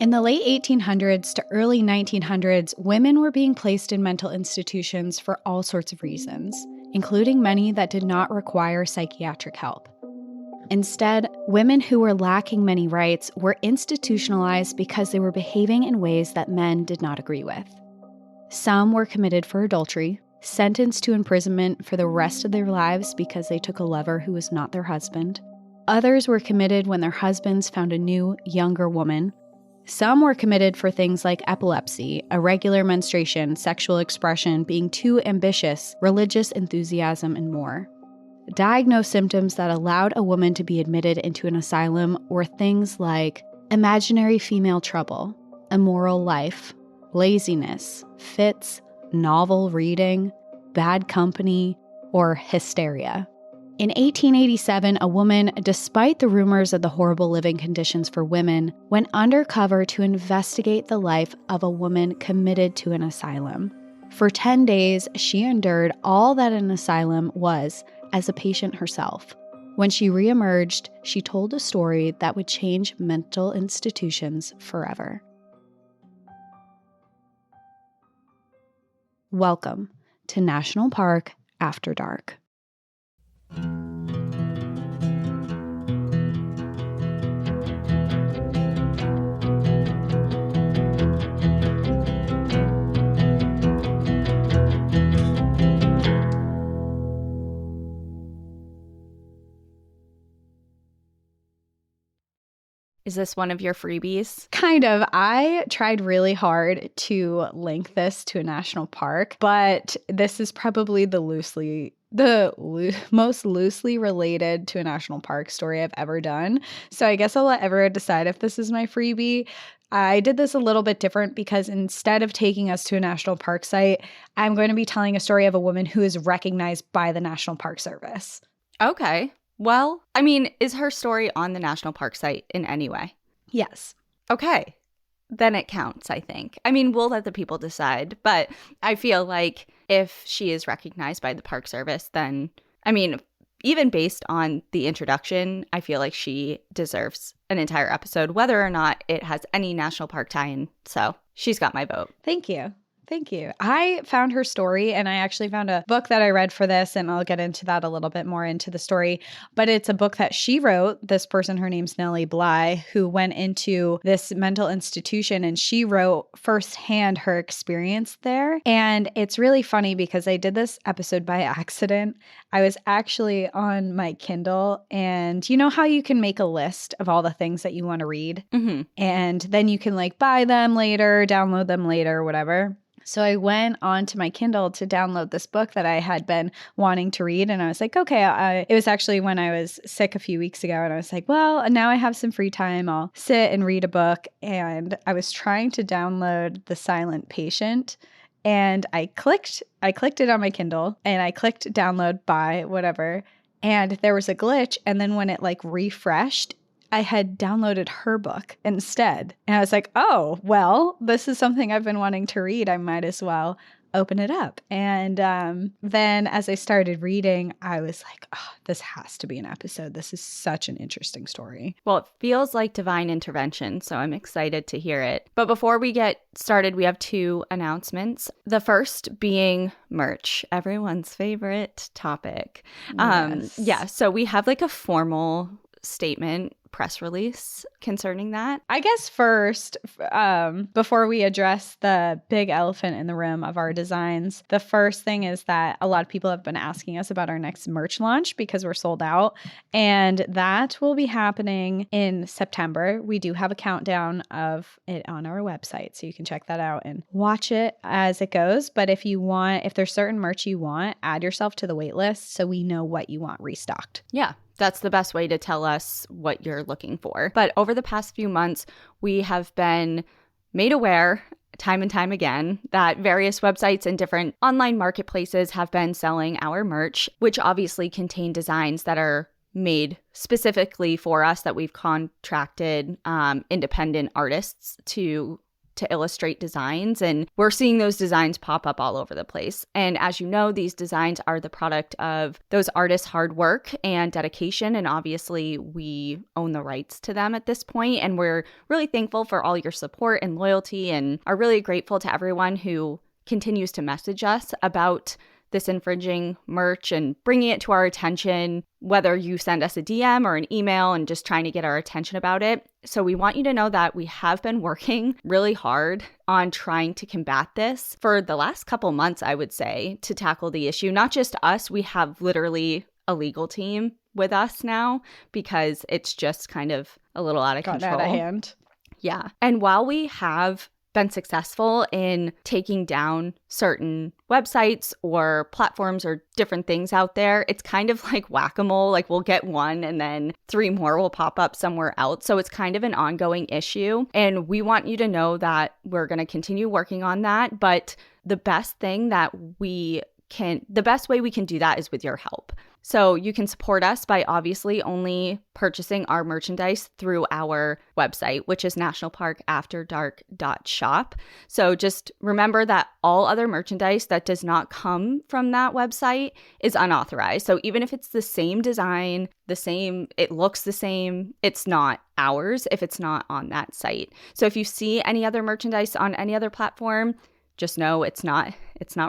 In the late 1800s to early 1900s, women were being placed in mental institutions for all sorts of reasons, including many that did not require psychiatric help. Instead, women who were lacking many rights were institutionalized because they were behaving in ways that men did not agree with. Some were committed for adultery, sentenced to imprisonment for the rest of their lives because they took a lover who was not their husband. Others were committed when their husbands found a new, younger woman. Some were committed for things like epilepsy, irregular menstruation, sexual expression, being too ambitious, religious enthusiasm, and more. Diagnosed symptoms that allowed a woman to be admitted into an asylum were things like imaginary female trouble, immoral life, laziness, fits, novel reading, bad company, or hysteria. In 1887, a woman, despite the rumors of the horrible living conditions for women, went undercover to investigate the life of a woman committed to an asylum. For 10 days, she endured all that an asylum was as a patient herself. When she reemerged, she told a story that would change mental institutions forever. Welcome to National Park After Dark. Is this one of your freebies? Kind of. I tried really hard to link this to a national park, but this is probably the most loosely related to a national park story I've ever done. So I guess I'll let everyone decide if this is my freebie. I did this a little bit different because instead of taking us to a national park site, I'm going to be telling a story of a woman who is recognized by the National Park Service. Okay. Well, I mean, is her story on the National Park site in any way? Yes. Okay. Then it counts, I think. I mean, we'll let the people decide, but I feel like if she is recognized by the Park Service, then, I mean, even based on the introduction, I feel like she deserves an entire episode, whether or not it has any national park tie-in. So she's got my vote. Thank you. Thank you. I found her story, and I actually found a book that I read for this, and I'll get into that a little bit more into the story. But it's a book that she wrote, this person, her name's Nellie Bly, who went into this mental institution, and she wrote firsthand her experience there. And it's really funny because I did this episode by accident. I was actually on my Kindle, and you know how you can make a list of all the things that you want to read? Mm-hmm. And then you can like buy them later, download them later, whatever. So I went onto my Kindle to download this book that I had been wanting to read. And I was like, okay, it was actually when I was sick a few weeks ago. And I was like, well, now I have some free time. I'll sit and read a book. And I was trying to download The Silent Patient. And I clicked it on my Kindle and I clicked download by whatever. And there was a glitch. And then when it like refreshed, I had downloaded her book instead. And I was like, oh, well, this is something I've been wanting to read. I might as well open it up. And then as I started reading, I was like, oh, this has to be an episode. This is such an interesting story. Well, it feels like divine intervention, so I'm excited to hear it. But before we get started, we have 2 announcements. The first being merch, everyone's favorite topic. Yes. So we have like a formal statement press release concerning that. I guess first, before we address the big elephant in the room of our designs, the first thing is that a lot of people have been asking us about our next merch launch because we're sold out, and that will be happening in September. We do have a countdown of it on our website, so you can check that out and watch it as it goes. But if there's certain merch you want, add yourself to the wait list so we know what you want restocked. Yeah. That's the best way to tell us what you're looking for. But over the past few months, we have been made aware time and time again that various websites and different online marketplaces have been selling our merch, which obviously contain designs that are made specifically for us, that we've contracted independent artists to to illustrate designs, and we're seeing those designs pop up all over the place. And as you know, these designs are the product of those artists' hard work and dedication, and obviously we own the rights to them at this point, and we're really thankful for all your support and loyalty, and are really grateful to everyone who continues to message us about this infringing merch and bringing it to our attention, whether you send us a DM or an email and just trying to get our attention about it. So we want you to know that we have been working really hard on trying to combat this for the last couple months, I would say, to tackle the issue. Not just us, we have literally a legal team with us now because it's just kind of a little out of control. Got out of hand. Yeah. And while we have been successful in taking down certain websites or platforms or different things out there, it's kind of like whack-a-mole. Like we'll get one and then 3 more will pop up somewhere else. So it's kind of an ongoing issue. And we want you to know that we're going to continue working on that. But the best way we can do that is with your help. So you can support us by obviously only purchasing our merchandise through our website, which is nationalparkafterdark.shop. So just remember that all other merchandise that does not come from that website is unauthorized. So even if it's the same design, it looks the same, it's not ours if it's not on that site. So if you see any other merchandise on any other platform, just know it's not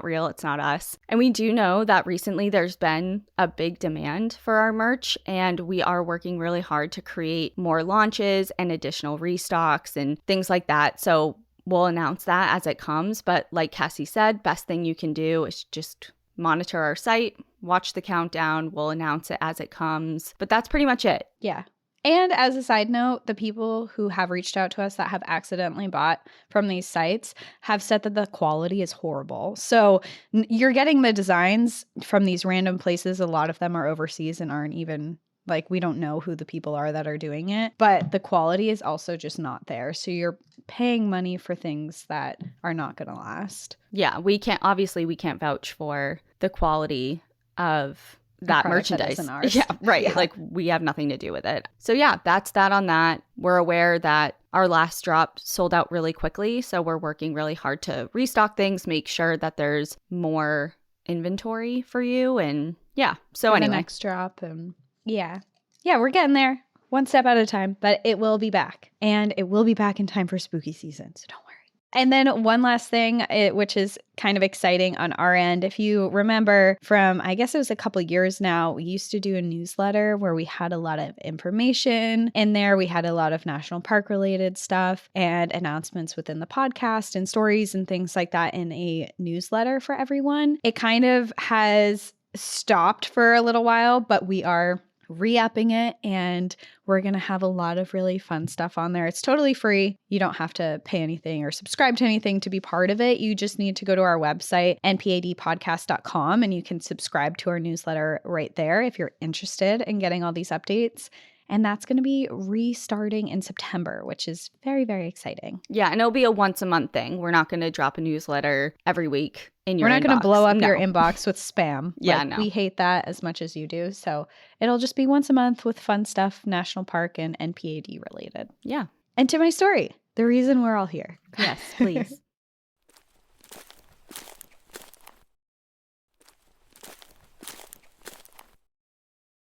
real, it's not us. And we do know that recently there's been a big demand for our merch, and we are working really hard to create more launches and additional restocks and things like that. So we'll announce that as it comes. But like Cassie said, best thing you can do is just monitor our site, watch the countdown, we'll announce it as it comes. But that's pretty much it. Yeah. And as a side note, the people who have reached out to us that have accidentally bought from these sites have said that the quality is horrible. So you're getting the designs from these random places. A lot of them are overseas and aren't even, like, we don't know who the people are that are doing it. But the quality is also just not there. So you're paying money for things that are not going to last. Yeah, we can't vouch for the quality of that merchandise. That isn't ours. Yeah, right. Yeah. Like we have nothing to do with it. So yeah, that's that on that. We're aware that our last drop sold out really quickly. So we're working really hard to restock things, make sure that there's more inventory for you. And yeah, so for anyway. The next drop. And yeah, we're getting there one step at a time, but it will be back. And it will be back in time for spooky season. So don't worry. And then one last thing, which is kind of exciting on our end. If you remember from, I guess it was a couple of years now, we used to do a newsletter where we had a lot of information in there. We had a lot of national park related stuff and announcements within the podcast and stories and things like that in a newsletter for everyone. It kind of has stopped for a little while, but we are re-upping it, and we're going to have a lot of really fun stuff on there. It's totally free. You don't have to pay anything or subscribe to anything to be part of it. You just need to go to our website, npadpodcast.com, and you can subscribe to our newsletter right there if you're interested in getting all these updates. And that's going to be restarting in September, which is very, very exciting. Yeah, and it'll be a once a month thing. We're not going to drop a newsletter every week in your inbox. We're not going to blow up your inbox with spam. Yeah, no. We hate that as much as you do. So it'll just be once a month with fun stuff, National Park and NPAD related. Yeah. And to my story, the reason we're all here. Yes, please.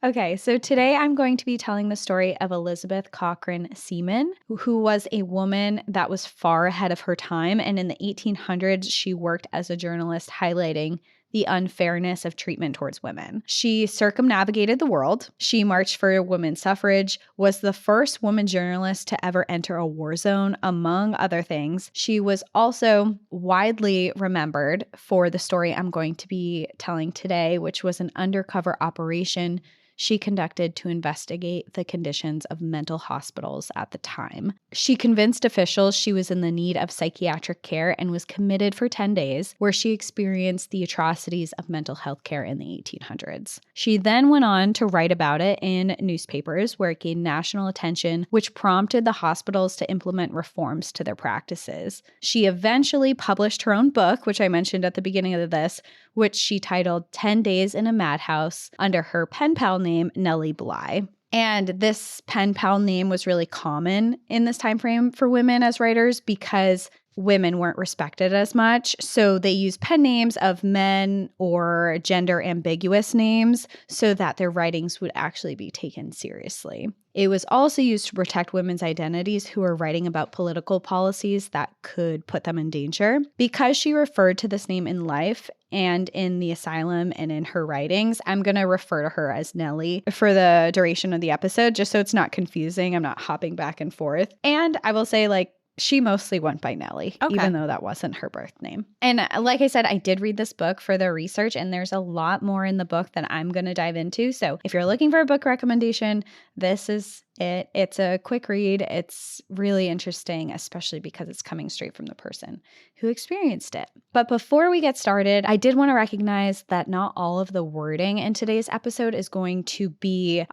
Okay, so today I'm going to be telling the story of Elizabeth Cochran Seaman, who was a woman that was far ahead of her time. And in the 1800s, she worked as a journalist highlighting the unfairness of treatment towards women. She circumnavigated the world. She marched for women's suffrage, was the first woman journalist to ever enter a war zone, among other things. She was also widely remembered for the story I'm going to be telling today, which was an undercover operation she conducted to investigate the conditions of mental hospitals at the time. She convinced officials she was in the need of psychiatric care and was committed for 10 days, where she experienced the atrocities of mental health care in the 1800s. She then went on to write about it in newspapers, where it gained national attention, which prompted the hospitals to implement reforms to their practices. She eventually published her own book, which I mentioned at the beginning of this, which she titled 10 Days in a Madhouse, under her pen pal name, Nellie Bly. And this pen pal name was really common in this time frame for women as writers because women weren't respected as much. So they used pen names of men or gender ambiguous names so that their writings would actually be taken seriously. It was also used to protect women's identities who were writing about political policies that could put them in danger. Because she referred to this name in life and in the asylum and in her writings, I'm going to refer to her as Nellie for the duration of the episode, just so it's not confusing. I'm not hopping back and forth. And I will say, like, she mostly went by Nellie, even though that wasn't her birth name. And like I said, I did read this book for the research, and there's a lot more in the book that I'm going to dive into. So if you're looking for a book recommendation, this is it. It's a quick read. It's really interesting, especially because it's coming straight from the person who experienced it. But before we get started, I did want to recognize that not all of the wording in today's episode is going to be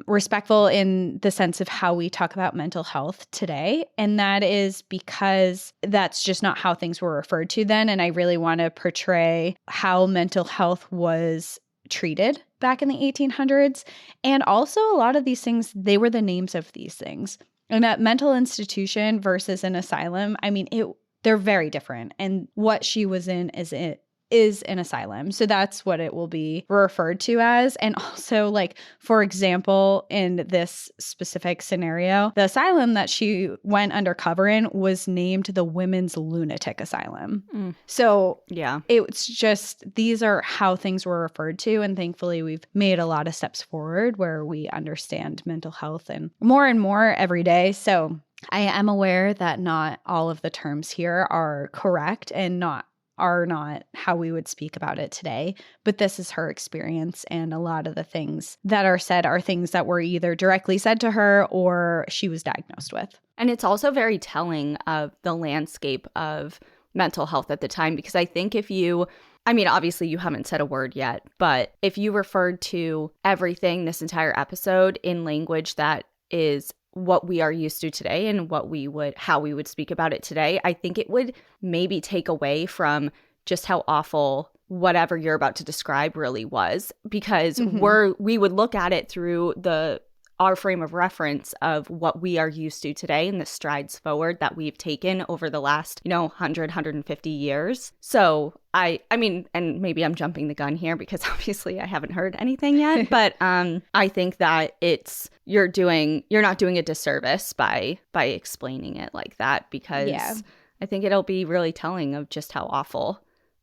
respectful in the sense of how we talk about mental health today. And that is because that's just not how things were referred to then. And I really want to portray how mental health was treated back in the 1800s. And also a lot of these things, they were the names of these things. And a mental institution versus an asylum, I mean, they're very different. And what she was in is an asylum. So that's what it will be referred to as. And also, like, for example, in this specific scenario, the asylum that she went undercover in was named the Women's Lunatic Asylum. So yeah, it's just, these are how things were referred to. And thankfully, we've made a lot of steps forward where we understand mental health and more every day. So I am aware that not all of the terms here are correct and are not how we would speak about it today, but this is her experience, and a lot of the things that are said are things that were either directly said to her or she was diagnosed with. And it's also very telling of the landscape of mental health at the time, because I think obviously you haven't said a word yet, but if you referred to everything this entire episode in language that is what we are used to today and how we would speak about it today, I think it would maybe take away from just how awful whatever you're about to describe really was, because we would look at it through our frame of reference of what we are used to today and the strides forward that we've taken over the last, 100, 150 years. So I mean, and maybe I'm jumping the gun here because obviously I haven't heard anything yet, but I think that you're not doing a disservice by explaining it like that, because I think it'll be really telling of just how awful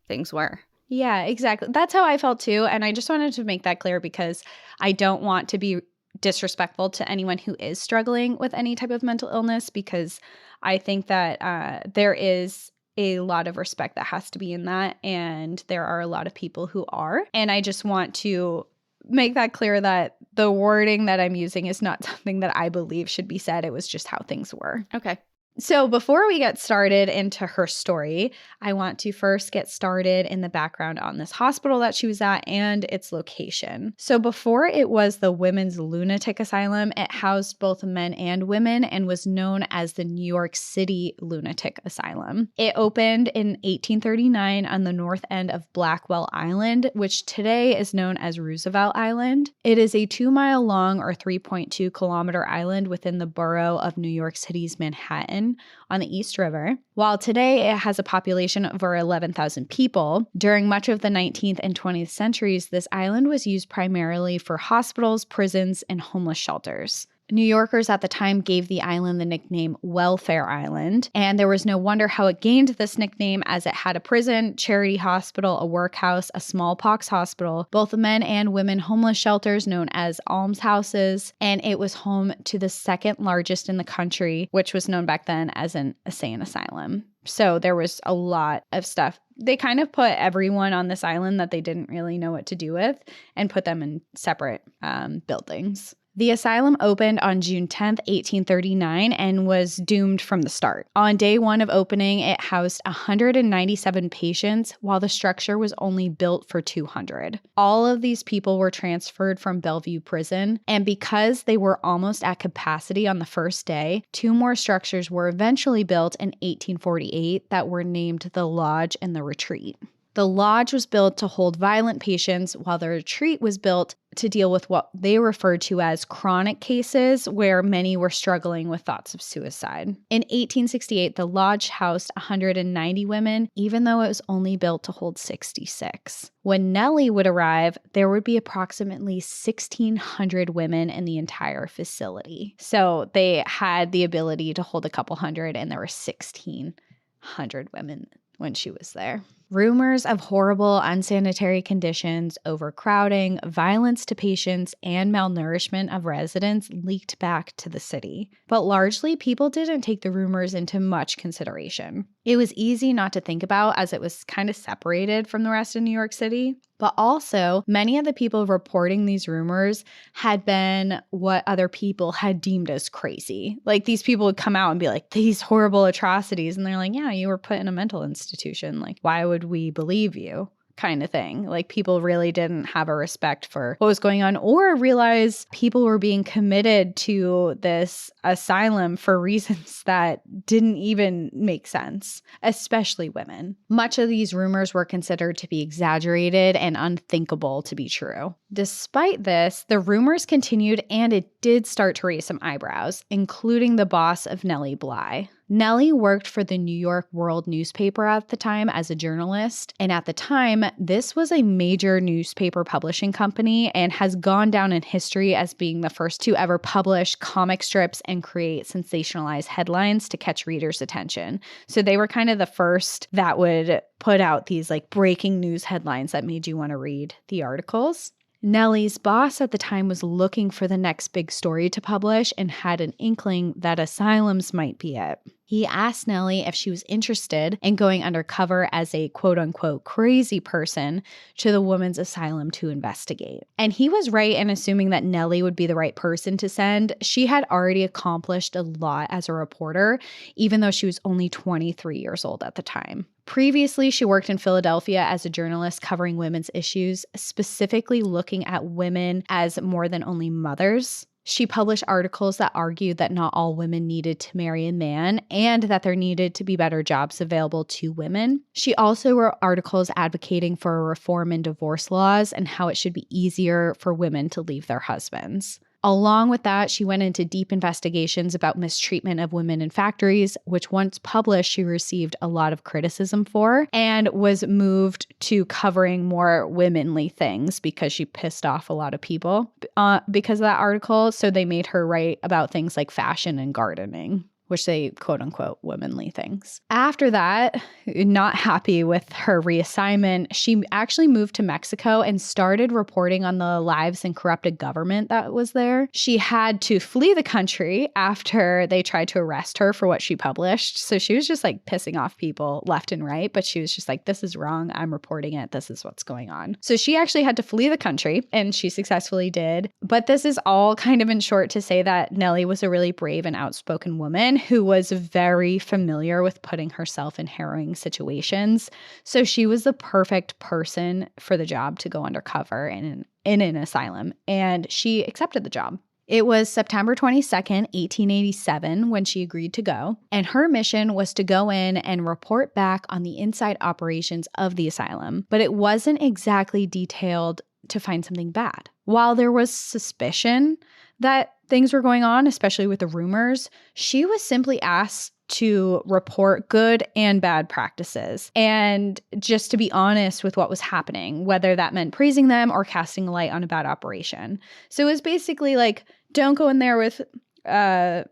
things were. Yeah, exactly. That's how I felt too. And I just wanted to make that clear because I don't want to be disrespectful to anyone who is struggling with any type of mental illness, because I think that there is a lot of respect that has to be in that, and there are a lot of people who are. And I just want to make that clear that the wording that I'm using is not something that I believe should be said. It was just how things were. Okay. So before we get started into her story, I want to first get started in the background on this hospital that she was at and its location. So before it was the Women's Lunatic Asylum, it housed both men and women and was known as the New York City Lunatic Asylum. It opened in 1839 on the north end of Blackwell Island, which today is known as Roosevelt Island. It is a 2-mile long or 3.2-kilometer island within the borough of New York City's Manhattan on the East River. While today it has a population of over 11,000 people, during much of the 19th and 20th centuries, this island was used primarily for hospitals, prisons, and homeless shelters. New Yorkers at the time gave the island the nickname Welfare Island, and there was no wonder how it gained this nickname, as it had a prison, charity hospital, a workhouse, a smallpox hospital, both men and women homeless shelters known as almshouses, and it was home to the second largest in the country, which was known back then as an insane asylum. So there was a lot of stuff. They kind of put everyone on this island that they didn't really know what to do with and put them in separate buildings. The asylum opened on June 10th, 1839, and was doomed from the start. On day one of opening, it housed 197 patients, while the structure was only built for 200. All of these people were transferred from Bellevue Prison, and because they were almost at capacity on the first day, 2 more structures were eventually built in 1848 that were named the Lodge and the Retreat. The lodge was built to hold violent patients, while the retreat was built to deal with what they referred to as chronic cases, where many were struggling with thoughts of suicide. In 1868, the lodge housed 190 women, even though it was only built to hold 66. When Nellie would arrive, there would be approximately 1,600 women in the entire facility. So they had the ability to hold a couple hundred, and there were 1,600 women when she was there. Rumors of horrible, unsanitary conditions, overcrowding, violence to patients, and malnourishment of residents leaked back to the city. But largely, people didn't take the rumors into much consideration. It was easy not to think about, as it was kind of separated from the rest of New York City. But also, many of the people reporting these rumors had been what other people had deemed as crazy. Like, these people would come out and be like, these horrible atrocities. And they're like, yeah, you were put in a mental institution. Like, why would we believe you? Kind of thing. Like, people really didn't have a respect for what was going on, or realize people were being committed to this asylum for reasons that didn't even make sense, especially women. Much of these rumors were considered to be exaggerated and unthinkable to be true. Despite this, the rumors continued, and it did start to raise some eyebrows, including the boss of Nellie Bly. Nellie worked for the New York World newspaper at the time as a journalist, and at the time, this was a major newspaper publishing company and has gone down in history as being the first to ever publish comic strips and create sensationalized headlines to catch readers' attention. So they were kind of the first that would put out these like breaking news headlines that made you want to read the articles. Nellie's boss at the time was looking for the next big story to publish and had an inkling that asylums might be it. He asked Nellie if she was interested in going undercover as a quote-unquote crazy person to the women's asylum to investigate. And he was right in assuming that Nellie would be the right person to send. She had already accomplished a lot as a reporter, even though she was only 23 years old at the time. Previously, she worked in Philadelphia as a journalist covering women's issues, specifically looking at women as more than only mothers. She published articles that argued that not all women needed to marry a man and that there needed to be better jobs available to women. She also wrote articles advocating for a reform in divorce laws and how it should be easier for women to leave their husbands. Along with that, she went into deep investigations about mistreatment of women in factories, which once published, she received a lot of criticism for, and was moved to covering more womanly things because she pissed off a lot of people because of that article. So they made her write about things like fashion and gardening, which they quote-unquote womanly things. After that, not happy with her reassignment, she actually moved to Mexico and started reporting on the lives and corrupted government that was there. She had to flee the country after they tried to arrest her for what she published. So she was just like pissing off people left and right, but she was just like, this is wrong. I'm reporting it. This is what's going on. So she actually had to flee the country, and she successfully did. But this is all kind of in short to say that Nellie was a really brave and outspoken woman who was very familiar with putting herself in harrowing situations. So she was the perfect person for the job to go undercover in an asylum, and she accepted the job. It was September 22nd, 1887 when she agreed to go, and her mission was to go in and report back on the inside operations of the asylum, but it wasn't exactly detailed to find something bad. While there was suspicion that things were going on, especially with the rumors, she was simply asked to report good and bad practices and just to be honest with what was happening, whether that meant praising them or casting a light on a bad operation. So it was basically like, don't go in there with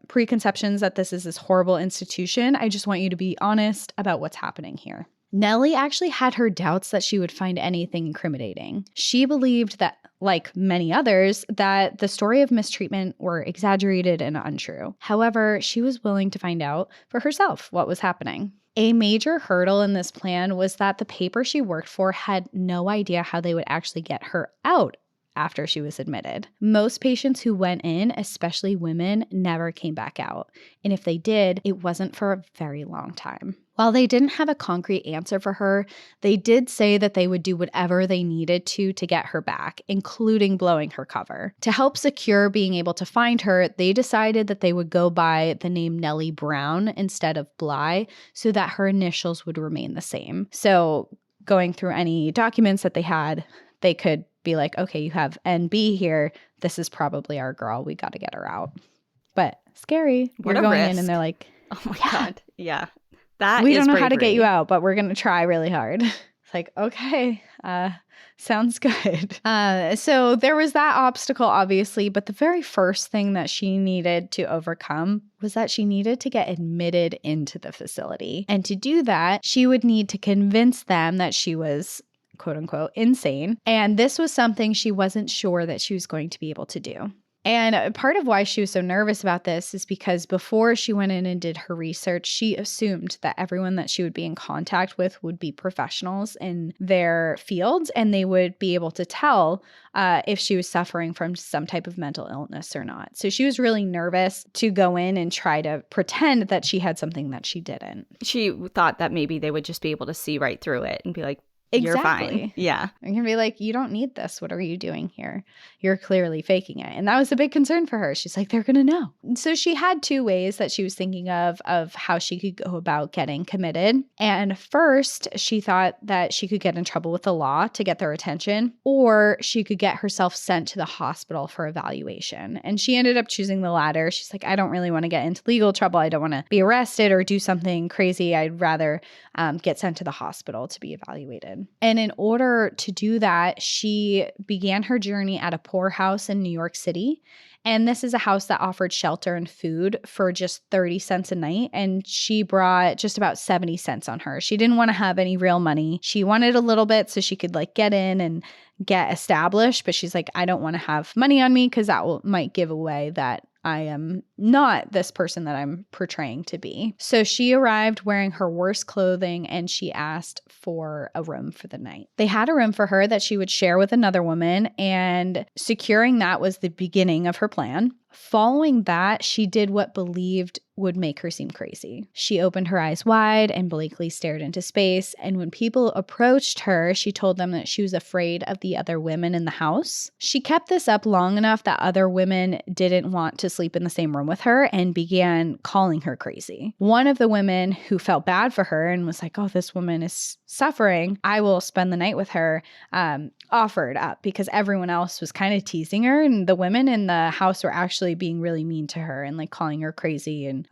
preconceptions that this is this horrible institution. I just want you to be honest about what's happening here. Nellie actually had her doubts that she would find anything incriminating. She believed that, like many others, that the story of mistreatment were exaggerated and untrue. However, she was willing to find out for herself what was happening. A major hurdle in this plan was that the paper she worked for had no idea how they would actually get her out after she was admitted. Most patients who went in, especially women, never came back out. And if they did, it wasn't for a very long time. While they didn't have a concrete answer for her, they did say that they would do whatever they needed to get her back, including blowing her cover. To help secure being able to find her, they decided that they would go by the name Nellie Brown instead of Bly so that her initials would remain the same. So going through any documents that they had, they could be like, okay, you have NB here. This is probably our girl. We got to get her out. But scary. What You're a going risk. in and they're like, Oh my yeah, God. Yeah. That we is don't know how to get you bravery. out, but we're going to try really hard. It's like, okay, sounds good. So there was that obstacle, obviously, but the very first thing that she needed to overcome was that she needed to get admitted into the facility. And to do that, she would need to convince them that she was, quote unquote, insane. And this was something she wasn't sure that she was going to be able to do. And part of why she was so nervous about this is because before she went in and did her research, she assumed that everyone that she would be in contact with would be professionals in their fields, and they would be able to tell if she was suffering from some type of mental illness or not. So she was really nervous to go in and try to pretend that she had something that she didn't. She thought that maybe they would just be able to see right through it and be like, you're Exactly. fine. Yeah. I can be like, you don't need this. What are you doing here? You're clearly faking it. And that was a big concern for her. She's like, they're going to know. And so she had two ways that she was thinking of how she could go about getting committed. And first, she thought that she could get in trouble with the law to get their attention, or she could get herself sent to the hospital for evaluation. And she ended up choosing the latter. She's like, I don't really want to get into legal trouble. I don't want to be arrested or do something crazy. I'd rather get sent to the hospital to be evaluated. And in order to do that, she began her journey at a poorhouse in New York City. And this is a house that offered shelter and food for just 30 cents a night. And she brought just about 70 cents on her. She didn't want to have any real money. She wanted a little bit so she could like get in and get established. But she's like, I don't want to have money on me because that might give away that I am not this person that I'm portraying to be. So she arrived wearing her worst clothing and she asked for a room for the night. They had a room for her that she would share with another woman, and securing that was the beginning of her plan. Following that, she did what believed would make her seem crazy. She opened her eyes wide and blankly stared into space. And when people approached her, she told them that she was afraid of the other women in the house. She kept this up long enough that other women didn't want to sleep in the same room with her and began calling her crazy. One of the women who felt bad for her and was like, oh, this woman is suffering, I will spend the night with her, offered up because everyone else was kind of teasing her. And the women in the house were actually being really mean to her and like calling her crazy and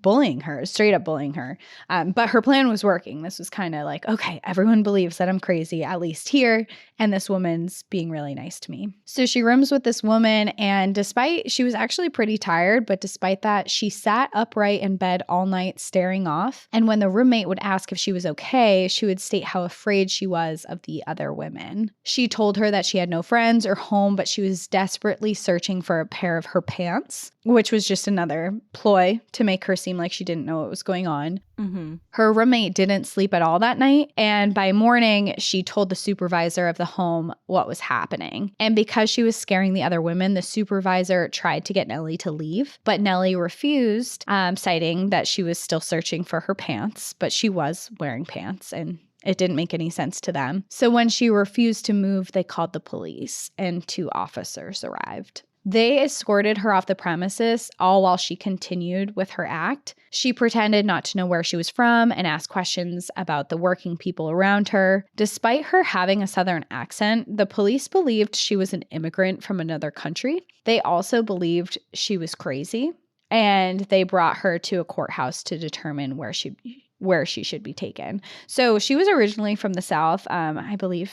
bullying her, straight up bullying her. But her plan was working. This was kind of like, okay, everyone believes that I'm crazy, at least here. And this woman's being really nice to me. So she rooms with this woman. And she was actually pretty tired, but despite that, she sat upright in bed all night staring off. And when the roommate would ask if she was okay, she would state how afraid she was of the other women. She told her that she had no friends or home, but she was desperately searching for a pair of her pants, which was just another ploy to make her seem like she didn't know what was going on. Mm-hmm. Her roommate didn't sleep at all that night, and by morning, she told the supervisor of the home what was happening. And because she was scaring the other women, the supervisor tried to get Nellie to leave, but Nellie refused, citing that she was still searching for her pants, but she was wearing pants, and it didn't make any sense to them. So when she refused to move, they called the police, and 2 officers arrived. They escorted her off the premises, all while she continued with her act. She pretended not to know where she was from and asked questions about the working people around her. Despite her having a Southern accent, the police believed she was an immigrant from another country. They also believed she was crazy, and they brought her to a courthouse to determine where she should be taken. So she was originally from the South. I believe,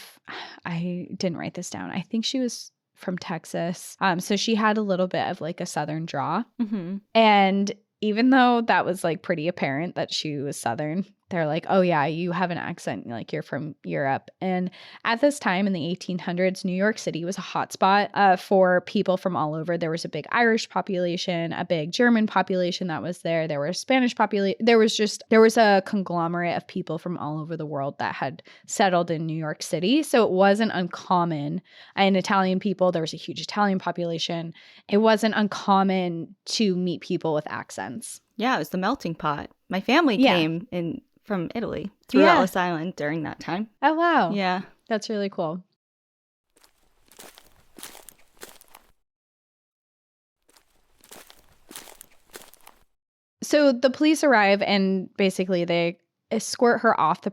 I didn't write this down. I think she was from Texas. So she had a little bit of like a Southern draw. Mm-hmm. And even though that was like pretty apparent that she was Southern, they're like, oh yeah, you have an accent, like you're from Europe. And at this time in the 1800s, New York City was a hotspot for people from all over. There was a big Irish population, a big German population that was there. There were a Spanish population. There was a conglomerate of people from all over the world that had settled in New York City. So it wasn't uncommon. And Italian people, there was a huge Italian population. It wasn't uncommon to meet people with accents. Yeah, it was the melting pot. My family came in from Italy through Ellis Island during that time. Oh, wow. Yeah. That's really cool. So the police arrive and basically they escort her off the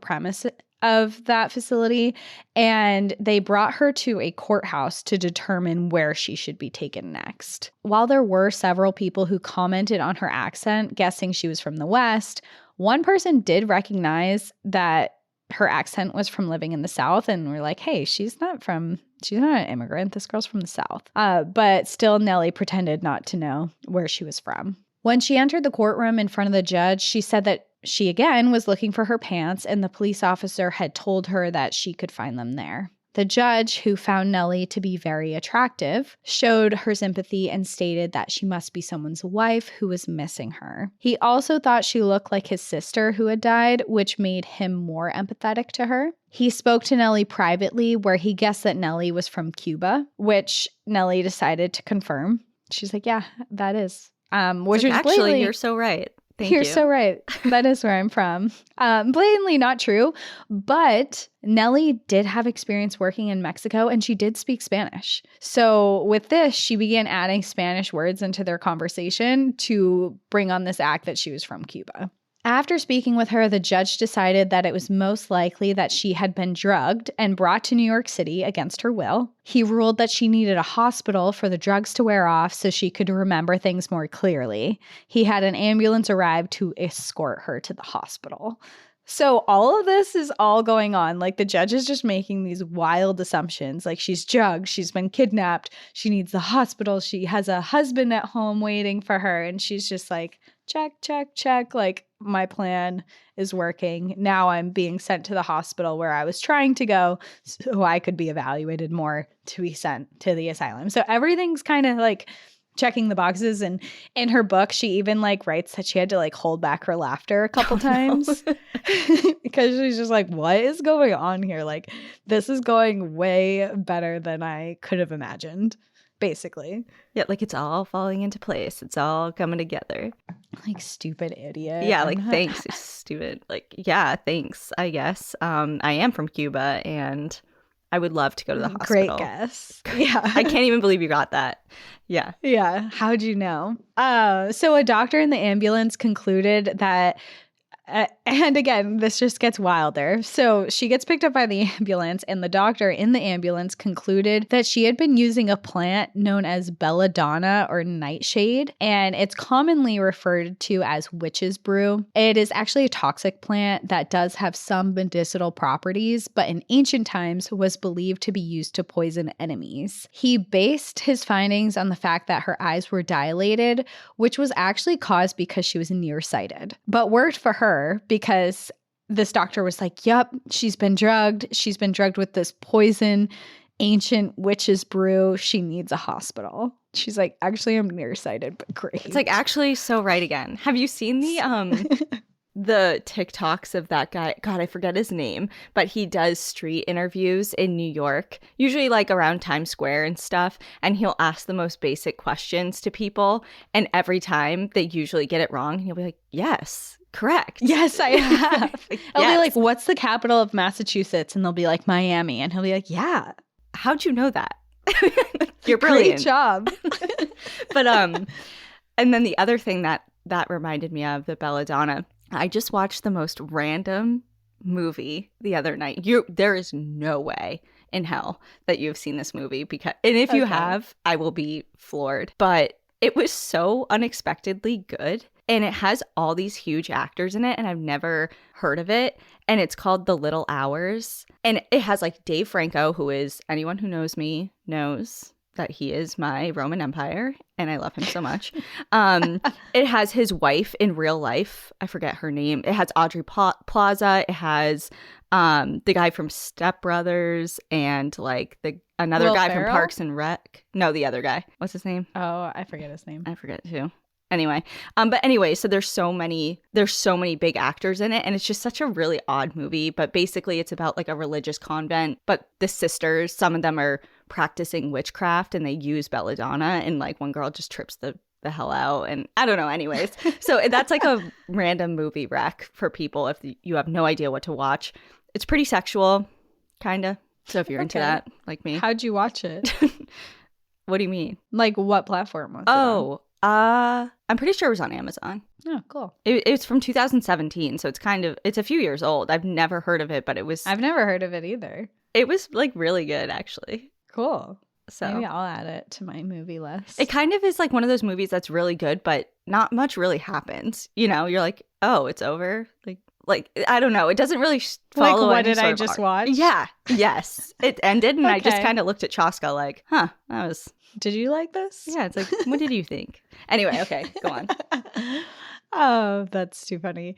of that facility, and they brought her to a courthouse to determine where she should be taken next. While there were several people who commented on her accent, guessing she was from the West, one person did recognize that her accent was from living in the South, and we're like, hey, she's not an immigrant. This girl's from the South. But still, Nellie pretended not to know where she was from. When she entered the courtroom in front of the judge, she said that she, again, was looking for her pants, and the police officer had told her that she could find them there. The judge, who found Nellie to be very attractive, showed her sympathy and stated that she must be someone's wife who was missing her. He also thought she looked like his sister who had died, which made him more empathetic to her. He spoke to Nellie privately, where he guessed that Nellie was from Cuba, which Nellie decided to confirm. She's like, yeah, that is. Which was actually, you're so right. You're so right. That is where I'm from. Blatantly not true, but Nellie did have experience working in Mexico, and she did speak Spanish. So with this, she began adding Spanish words into their conversation to bring on this act that she was from Cuba. After speaking with her, the judge decided that it was most likely that she had been drugged and brought to New York City against her will. He ruled that she needed a hospital for the drugs to wear off so she could remember things more clearly. He had an ambulance arrive to escort her to the hospital. So all of this is all going on. Like, the judge is just making these wild assumptions. Like, she's drugged, she's been kidnapped, she needs the hospital, she has a husband at home waiting for her, and she's just like, check, check, check. Like, my plan is working. Now I'm being sent to the hospital where I was trying to go so I could be evaluated more to be sent to the asylum. So everything's kind of like checking the boxes. And in her book, she even like writes that she had to like hold back her laughter a couple times because she's just like, what is going on here? Like, this is going way better than I could have imagined, basically. Yeah, like it's all falling into place. It's all coming together. Like, stupid idiot. Yeah, like, thanks, stupid. Like, yeah, thanks, I guess. I am from Cuba, and I would love to go to the hospital. Great guess. Yeah. I can't even believe you got that. Yeah. Yeah. How'd you know? So a doctor in the ambulance concluded that and again, this just gets wilder. So she gets picked up by the ambulance, and the doctor in the ambulance concluded that she had been using a plant known as belladonna or nightshade, and it's commonly referred to as witch's brew. It is actually a toxic plant that does have some medicinal properties, but in ancient times was believed to be used to poison enemies. He based his findings on the fact that her eyes were dilated, which was actually caused because she was nearsighted, but worked for her because this doctor was like, yep, she's been drugged. She's been drugged with this poison, ancient witch's brew. She needs a hospital. She's like, actually, I'm nearsighted, but great. It's like, actually so right again. Have you seen the TikToks of that guy? God, I forget his name, but he does street interviews in New York, usually like around Times Square and stuff. And he'll ask the most basic questions to people. And every time they usually get it wrong, he'll be like, yes. Correct. Yes, I have. I'll be like, what's the capital of Massachusetts? And they'll be like, Miami. And he'll be like, yeah. How'd you know that? You're brilliant. Great job. But and then the other thing that reminded me of the belladonna, I just watched the most random movie the other night. There is no way in hell that you've seen this movie, and if you have, I will be floored. But it was so unexpectedly good. And it has all these huge actors in it, and I've never heard of it. And it's called The Little Hours. And it has like Dave Franco, who is, anyone who knows me knows that he is my Roman Empire, and I love him so much. It has his wife in real life. I forget her name. It has Audrey Plaza. It has the guy from Step Brothers, and like another Will guy Ferrell? from Parks and Rec. No, the other guy. What's his name? Oh, I forget his name. I forget too. Anyway, so there's so many big actors in it, and it's just such a really odd movie. But basically it's about like a religious convent, but the sisters, some of them are practicing witchcraft, and they use belladonna, and like one girl just trips the hell out, and I don't know. Anyways, so that's like a random movie rec for people if you have no idea what to watch. It's pretty sexual, kind of. So if you're into that, like me. How'd you watch it? What do you mean? Like, what platform was it on? I'm pretty sure it was on Amazon. Oh, cool. It's from 2017, so it's a few years old. I've never heard of it, but I've never heard of it either. It was like really good, actually. Cool. So maybe I'll add it to my movie list. It kind of is like one of those movies that's really good, but not much really happens. You know, you're like, oh, it's over. Like I don't know. It doesn't really follow. Like, what did I just watch? Yeah. Yes. It ended, and I just kind of looked at Chaska like, huh, that was. Did you like this? Yeah. It's like, what did you think? Anyway, okay, go on. Oh, that's too funny.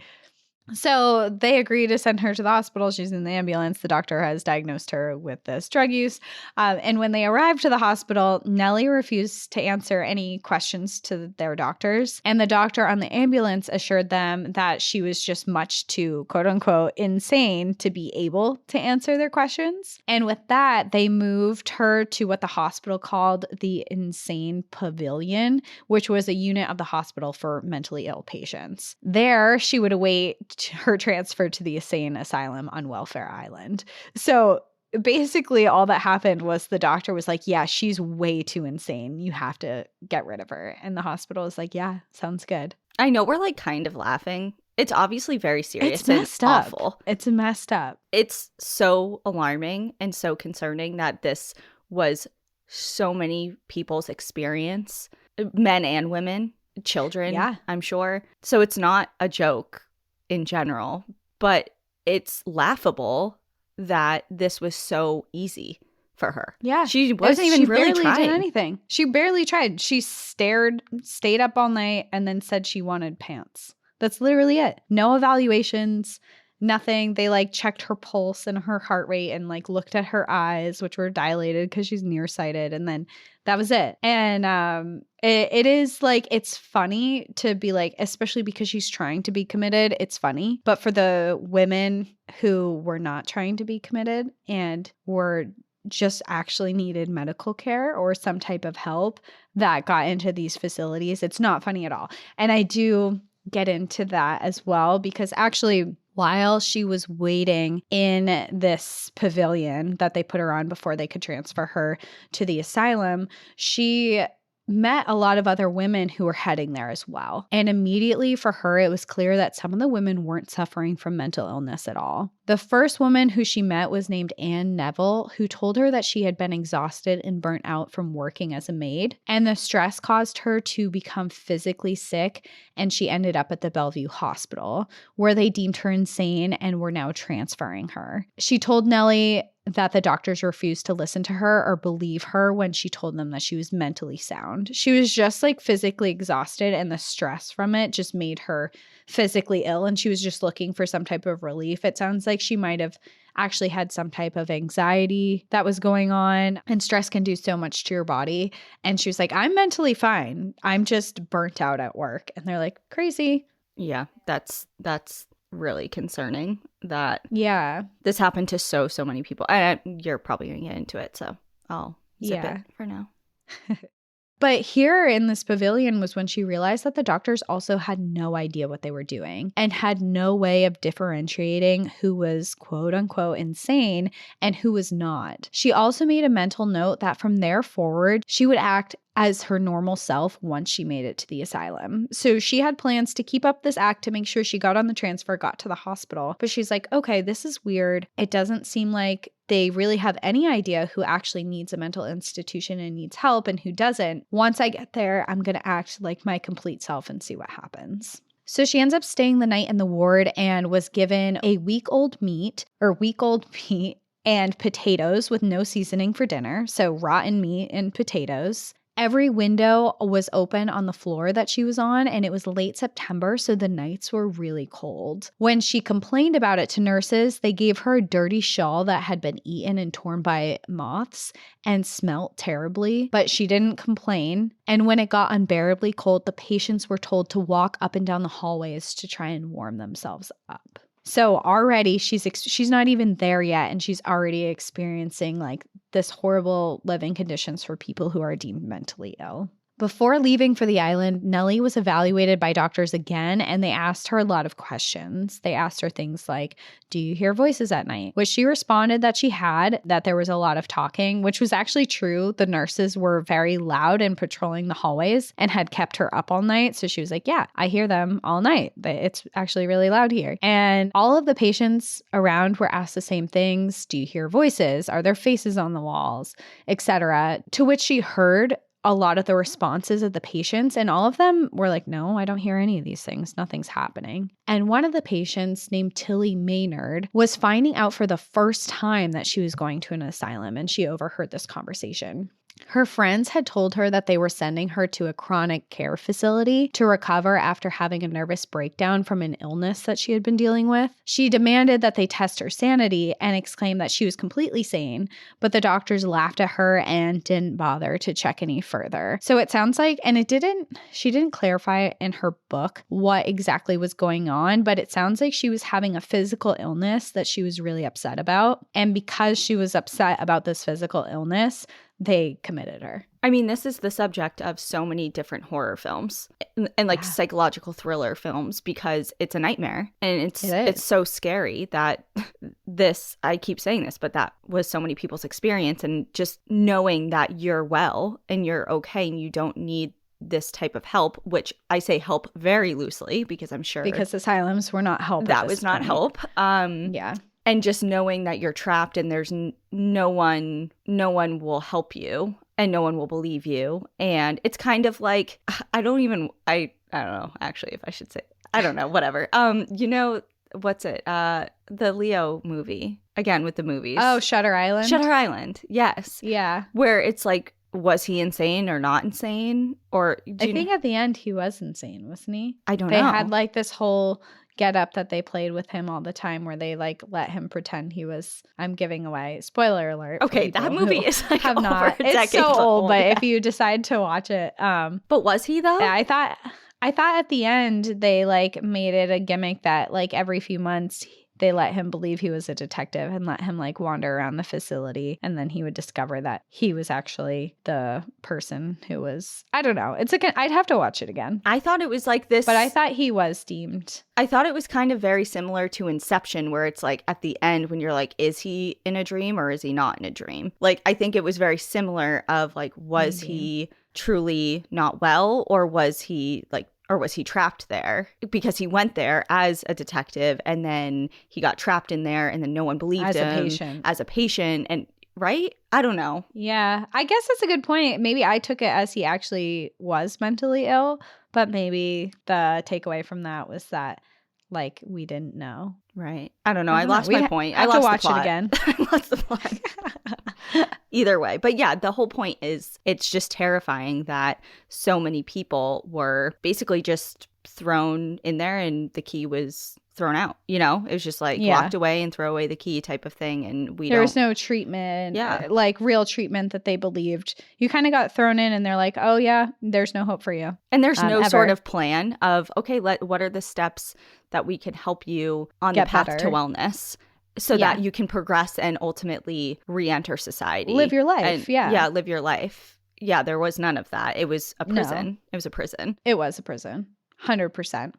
So they agree to send her to the hospital. She's in the ambulance. The doctor has diagnosed her with this drug use. And when they arrive to the hospital, Nellie refused to answer any questions to their doctors. And the doctor on the ambulance assured them that she was just much too, quote unquote, insane to be able to answer their questions. And with that, they moved her to what the hospital called the Insane Pavilion, which was a unit of the hospital for mentally ill patients. There, she would await her transfer to the insane asylum on Welfare Island. So basically all that happened was the doctor was like, yeah, she's way too insane. You have to get rid of her. And the hospital is like, yeah, sounds good. I know we're like kind of laughing. It's obviously very serious. It's messed up. Awful. It's messed up. It's so alarming and so concerning that this was so many people's experience, men and women, children, yeah. I'm sure. So it's not a joke in general, but it's laughable that this was so easy for her. Yeah. She wasn't even really trying. She barely did anything. She barely tried. She stayed up all night and then said she wanted pants. That's literally it. No evaluations, nothing. They like checked her pulse and her heart rate and like looked at her eyes, which were dilated because she's nearsighted. And then that was it. And it is like, it's funny to be like, especially because she's trying to be committed, it's funny. But for the women who were not trying to be committed and were just actually needed medical care or some type of help that got into these facilities, it's not funny at all. And I do get into that as well because actually while she was waiting in this pavilion that they put her on before they could transfer her to the asylum, she met a lot of other women who were heading there as well. And immediately for her, it was clear that some of the women weren't suffering from mental illness at all. The first woman who she met was named Anne Neville, who told her that she had been exhausted and burnt out from working as a maid. And the stress caused her to become physically sick, and she ended up at the Bellevue Hospital, where they deemed her insane and were now transferring her. She told Nellie that the doctors refused to listen to her or believe her when she told them that she was mentally sound. She was just like physically exhausted, and the stress from it just made her physically ill, and she was just looking for some type of relief. It sounds like she might have actually had some type of anxiety that was going on, and stress can do so much to your body. And she was like, I'm mentally fine. I'm just burnt out at work. And they're like, crazy. Yeah, that's really concerning that yeah, this happened to so many people. You're probably gonna get into it, so I'll zip it for now. But here in this pavilion was when she realized that the doctors also had no idea what they were doing and had no way of differentiating who was quote unquote insane and who was not. She also made a mental note that from there forward, she would act as her normal self once she made it to the asylum. So she had plans to keep up this act to make sure she got on the transfer, got to the hospital. But she's like, okay, this is weird. It doesn't seem like they really have any idea who actually needs a mental institution and needs help and who doesn't. Once I get there, I'm going to act like my complete self and see what happens. So she ends up staying the night in the ward and was given a week-old meat and potatoes with no seasoning for dinner. So rotten meat and potatoes. Every window was open on the floor that she was on, and it was late September, so the nights were really cold. When she complained about it to nurses, they gave her a dirty shawl that had been eaten and torn by moths and smelt terribly, but she didn't complain. And when it got unbearably cold, the patients were told to walk up and down the hallways to try and warm themselves up. So already she's not even there yet, and she's already experiencing like this horrible living conditions for people who are deemed mentally ill. Before leaving for the island, Nellie was evaluated by doctors again, and they asked her a lot of questions. They asked her things like, do you hear voices at night? Which she responded that she had, that there was a lot of talking, which was actually true. The nurses were very loud and patrolling the hallways and had kept her up all night. So she was like, yeah, I hear them all night. It's actually really loud here. And all of the patients around were asked the same things. Do you hear voices? Are there faces on the walls? Etc. To which she heard a lot of the responses of the patients, and all of them were like, no, I don't hear any of these things. Nothing's happening. And one of the patients, named Tilly Maynard, was finding out for the first time that she was going to an asylum, and she overheard this conversation. Her friends had told her that they were sending her to a chronic care facility to recover after having a nervous breakdown from an illness that she had been dealing with. She demanded that they test her sanity and exclaimed that she was completely sane, but the doctors laughed at her and didn't bother to check any further. So it sounds like, and she didn't clarify in her book what exactly was going on, but it sounds like she was having a physical illness that she was really upset about. And because she was upset about this physical illness, they committed her. I mean, this is the subject of so many different horror films and like psychological thriller films, because it's a nightmare, and it's so scary that this, I keep saying this, but that was so many people's experience. And just knowing that you're well and you're okay and you don't need this type of help, which I say help very loosely because I'm sure because asylums were not help. That was not help. Yeah. And just knowing that you're trapped and there's no one will help you and no one will believe you. And it's kind of like, I don't know actually if I should say, I don't know, whatever. You know, what's it? The Leo movie, again with the movies. Oh, Shutter Island. Shutter Island. Yes. Yeah. Where it's like, was he insane or not insane? Or I think at the end he was insane, wasn't he? I don't know. They had like this whole get up that they played with him all the time where they like let him pretend he was, I'm giving away, spoiler alert. Okay, that movie is like have over not. a decade It's so old, but yeah. if you decide to watch it. But was he though? I thought at the end they like made it a gimmick that like every few months they let him believe he was a detective and let him like wander around the facility, and then he would discover that he was actually the person who was, I don't know. It's like I'd have to watch it again. I thought it was like this, but I thought he was deemed. I thought it was kind of very similar to Inception, where it's like at the end when you're like, is he in a dream or is he not in a dream? Like, I think it was very similar of like, was he truly not well, or was he trapped there? Because he went there as a detective and then he got trapped in there and then no one believed him as a patient. And right? I don't know. Yeah, I guess that's a good point. Maybe I took it as he actually was mentally ill, but maybe the takeaway from that was that like we didn't know. Right. I don't know. I lost my point. I lost to watch it again. I lost the plot. Either way. But yeah, the whole point is it's just terrifying that so many people were basically just thrown in there and the key was thrown out. You know, it was just like locked away and throw away the key type of thing. And there was no treatment, like real treatment that they believed. You kind of got thrown in and they're like, oh yeah, there's no hope for you. And there's no sort of plan of, okay, what are the steps that we can help you on the path to wellness so that you can progress and ultimately re-enter society. Live your life, Yeah, live your life. Yeah, there was none of that. It was a prison. No. It was a prison. It was a prison. 100%.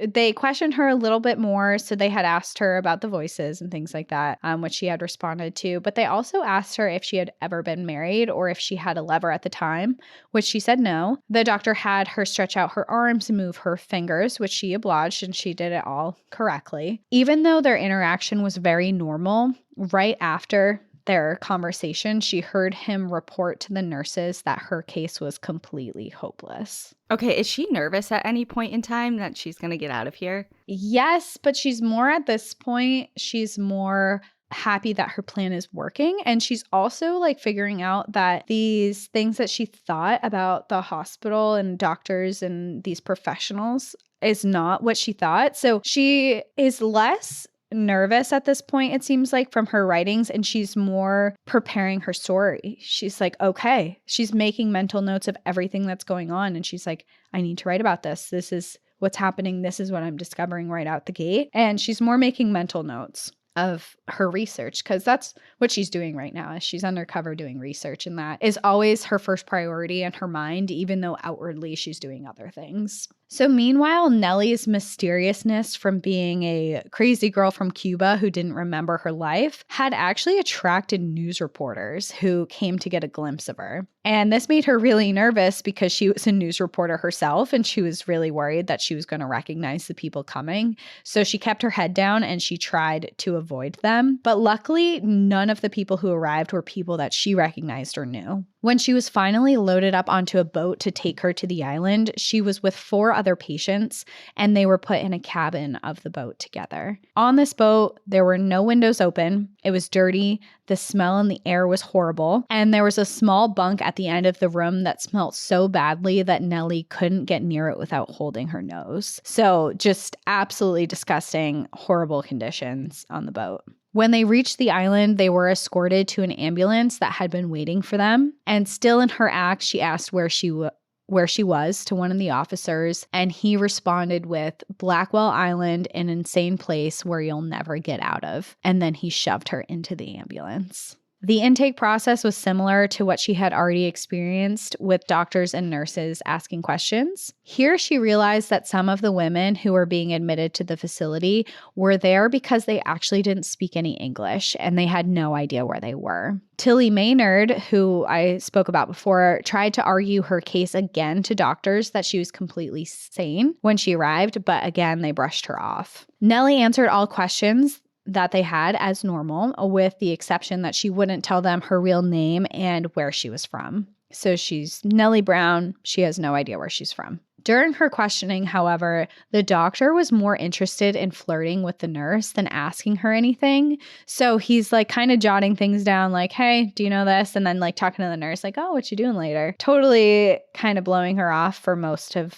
They questioned her a little bit more, so they had asked her about the voices and things like that, which she had responded to. But they also asked her if she had ever been married or if she had a lover at the time, which she said no. The doctor had her stretch out her arms and move her fingers, which she obliged, and she did it all correctly. Even though their interaction was very normal, right after their conversation, she heard him report to the nurses that her case was completely hopeless. Okay, is she nervous at any point in time that she's going to get out of here? Yes, but she's more at this point, she's more happy that her plan is working. And she's also like figuring out that these things that she thought about the hospital and doctors and these professionals is not what she thought. So she is less nervous at this point, it seems like, from her writings, and she's more preparing her story. She's like, okay, she's making mental notes of everything that's going on, and she's like, I need to write about this. This is what's happening. This is what I'm discovering right out the gate. And she's more making mental notes. of her research, because that's what she's doing right now. Is she's undercover doing research, and that is always her first priority in her mind, even though outwardly she's doing other things. So meanwhile, Nellie's mysteriousness from being a crazy girl from Cuba who didn't remember her life had actually attracted news reporters who came to get a glimpse of her. And this made her really nervous because she was a news reporter herself, and she was really worried that she was going to recognize the people coming. So she kept her head down and she tried to avoid them. But luckily, none of the people who arrived were people that she recognized or knew. When she was finally loaded up onto a boat to take her to the island, she was with 4 other patients, and they were put in a cabin of the boat together. On this boat, there were no windows open. It was dirty. The smell in the air was horrible. And there was a small bunk at the end of the room that smelled so badly that Nellie couldn't get near it without holding her nose. So just absolutely disgusting, horrible conditions on the boat. When they reached the island, they were escorted to an ambulance that had been waiting for them. And still in her act, she asked where she was to one of the officers, and he responded with, "Blackwell Island, an insane place where you'll never get out of." And then he shoved her into the ambulance. The intake process was similar to what she had already experienced, with doctors and nurses asking questions. Here she realized that some of the women who were being admitted to the facility were there because they actually didn't speak any English and they had no idea where they were. Tilly Maynard, who I spoke about before, tried to argue her case again to doctors that she was completely sane when she arrived, but again, they brushed her off. Nellie answered all questions that they had as normal, with the exception that she wouldn't tell them her real name and where she was from. So she's Nellie Brown. She has no idea where she's from. During her questioning, however, the doctor was more interested in flirting with the nurse than asking her anything. So he's like kind of jotting things down like, "Hey, do you know this?" And then like talking to the nurse like, "Oh, what you doing later?" Totally kind of blowing her off for most of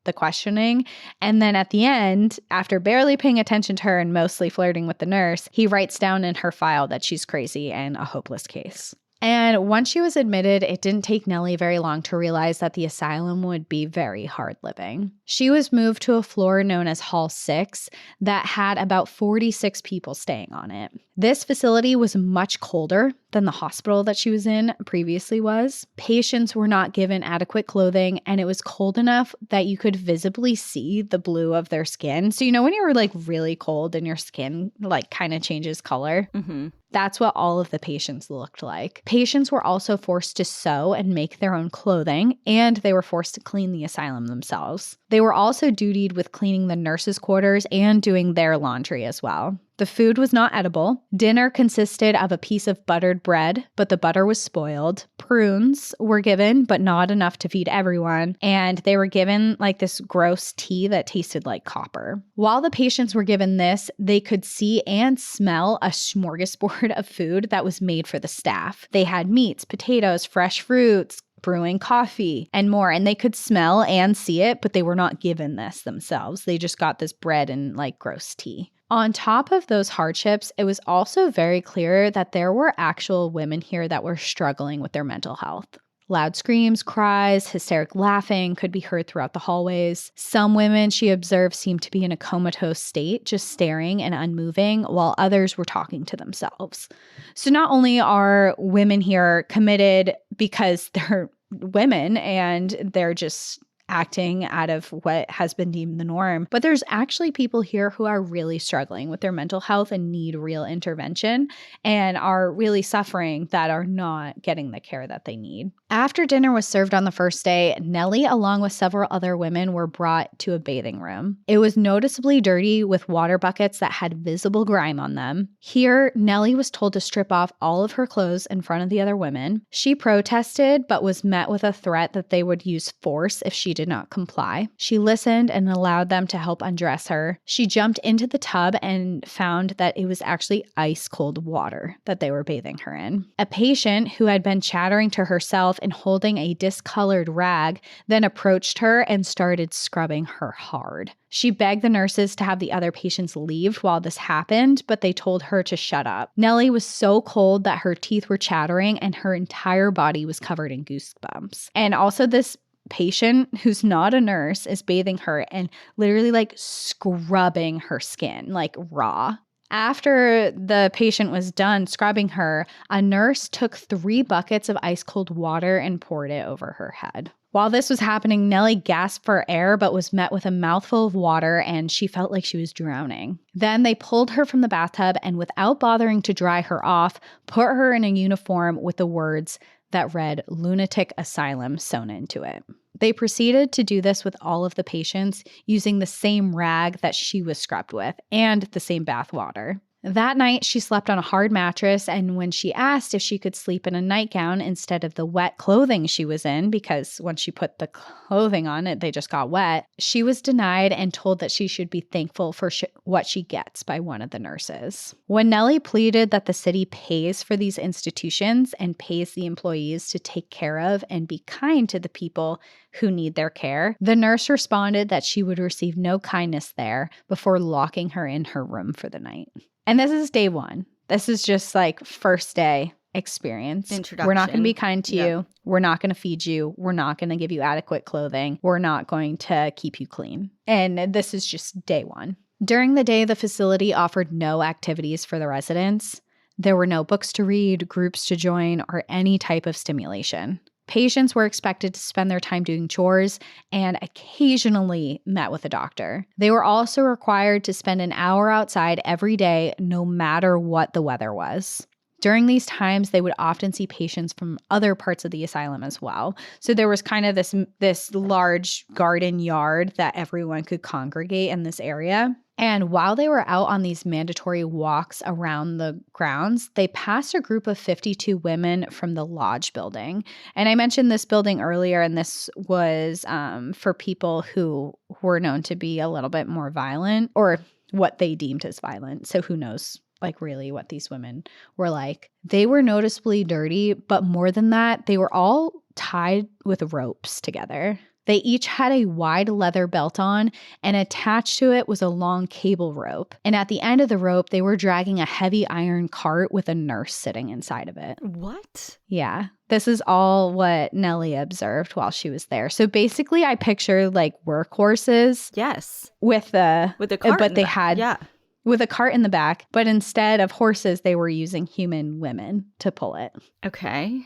the questioning. And then at the end, after barely paying attention to her and mostly flirting with the nurse, he writes down in her file that she's crazy and a hopeless case. And once she was admitted, it didn't take Nellie very long to realize that the asylum would be very hard living. She was moved to a floor known as Hall 6 that had about 46 people staying on it. This facility was much colder than the hospital that she was in previously was. Patients were not given adequate clothing, and it was cold enough that you could visibly see the blue of their skin. So, you know, when you're like really cold and your skin like kind of changes color? Mm-hmm. That's what all of the patients looked like. Patients were also forced to sew and make their own clothing, and they were forced to clean the asylum themselves. They were also dutied with cleaning the nurses' quarters and doing their laundry as well. The food was not edible. Dinner consisted of a piece of buttered bread, but the butter was spoiled. Prunes were given, but not enough to feed everyone. And they were given like this gross tea that tasted like copper. While the patients were given this, they could see and smell a smorgasbord of food that was made for the staff. They had meats, potatoes, fresh fruits, brewing coffee, and more. And they could smell and see it, but they were not given this themselves. They just got this bread and like gross tea. On top of those hardships, it was also very clear that there were actual women here that were struggling with their mental health. Loud screams, cries, hysteric laughing could be heard throughout the hallways. Some women, she observed, seemed to be in a comatose state, just staring and unmoving, while others were talking to themselves. So not only are women here committed because they're women and they're just acting out of what has been deemed the norm, but there's actually people here who are really struggling with their mental health and need real intervention and are really suffering that are not getting the care that they need. After dinner was served on the first day, Nellie, along with several other women, were brought to a bathing room. It was noticeably dirty with water buckets that had visible grime on them. Here, Nellie was told to strip off all of her clothes in front of the other women. She protested, but was met with a threat that they would use force if she did not comply. She listened and allowed them to help undress her. She jumped into the tub and found that it was actually ice cold water that they were bathing her in. A patient who had been chattering to herself and holding a discolored rag then approached her and started scrubbing her hard. She begged the nurses to have the other patients leave while this happened, but they told her to shut up. Nellie was so cold that her teeth were chattering and her entire body was covered in goosebumps. And also this patient who's not a nurse is bathing her and literally like scrubbing her skin like raw. After the patient was done scrubbing her, a nurse took 3 buckets of ice cold water and poured it over her head. While this was happening, Nellie gasped for air but was met with a mouthful of water and she felt like she was drowning. Then they pulled her from the bathtub and without bothering to dry her off, put her in a uniform with the words that read Lunatic Asylum sewn into it. They proceeded to do this with all of the patients using the same rag that she was scrubbed with and the same bath water. That night, she slept on a hard mattress, and when she asked if she could sleep in a nightgown instead of the wet clothing she was in, because when she put the clothing on it, they just got wet, she was denied and told that she should be thankful for what she gets by one of the nurses. When Nellie pleaded that the city pays for these institutions and pays the employees to take care of and be kind to the people who need their care, the nurse responded that she would receive no kindness there before locking her in her room for the night. And this is day 1. This is just like first day experience. Introduction. We're not going to be kind to you. We're not going to feed you. We're not going to give you adequate clothing. We're not going to keep you clean. And this is just day 1. During the day, the facility offered no activities for the residents. There were no books to read, groups to join, or any type of stimulation. Patients were expected to spend their time doing chores and occasionally met with a doctor. They were also required to spend an hour outside every day, no matter what the weather was. During these times, they would often see patients from other parts of the asylum as well. So there was kind of this large garden yard that everyone could congregate in this area. And while they were out on these mandatory walks around the grounds, they passed a group of 52 women from the lodge building. And I mentioned this building earlier, and this was for people who were known to be a little bit more violent, or what they deemed as violent. So who knows, like, really what these women were like. They were noticeably dirty, but more than that, they were all tied with ropes together. They each had a wide leather belt on, and attached to it was a long cable rope. And at the end of the rope, they were dragging a heavy iron cart with a nurse sitting inside of it. What? Yeah. This is all what Nellie observed while she was there. So basically, I picture like workhorses. Yes. With the cart. But they had with a cart in the back. But instead of horses, they were using human women to pull it. Okay.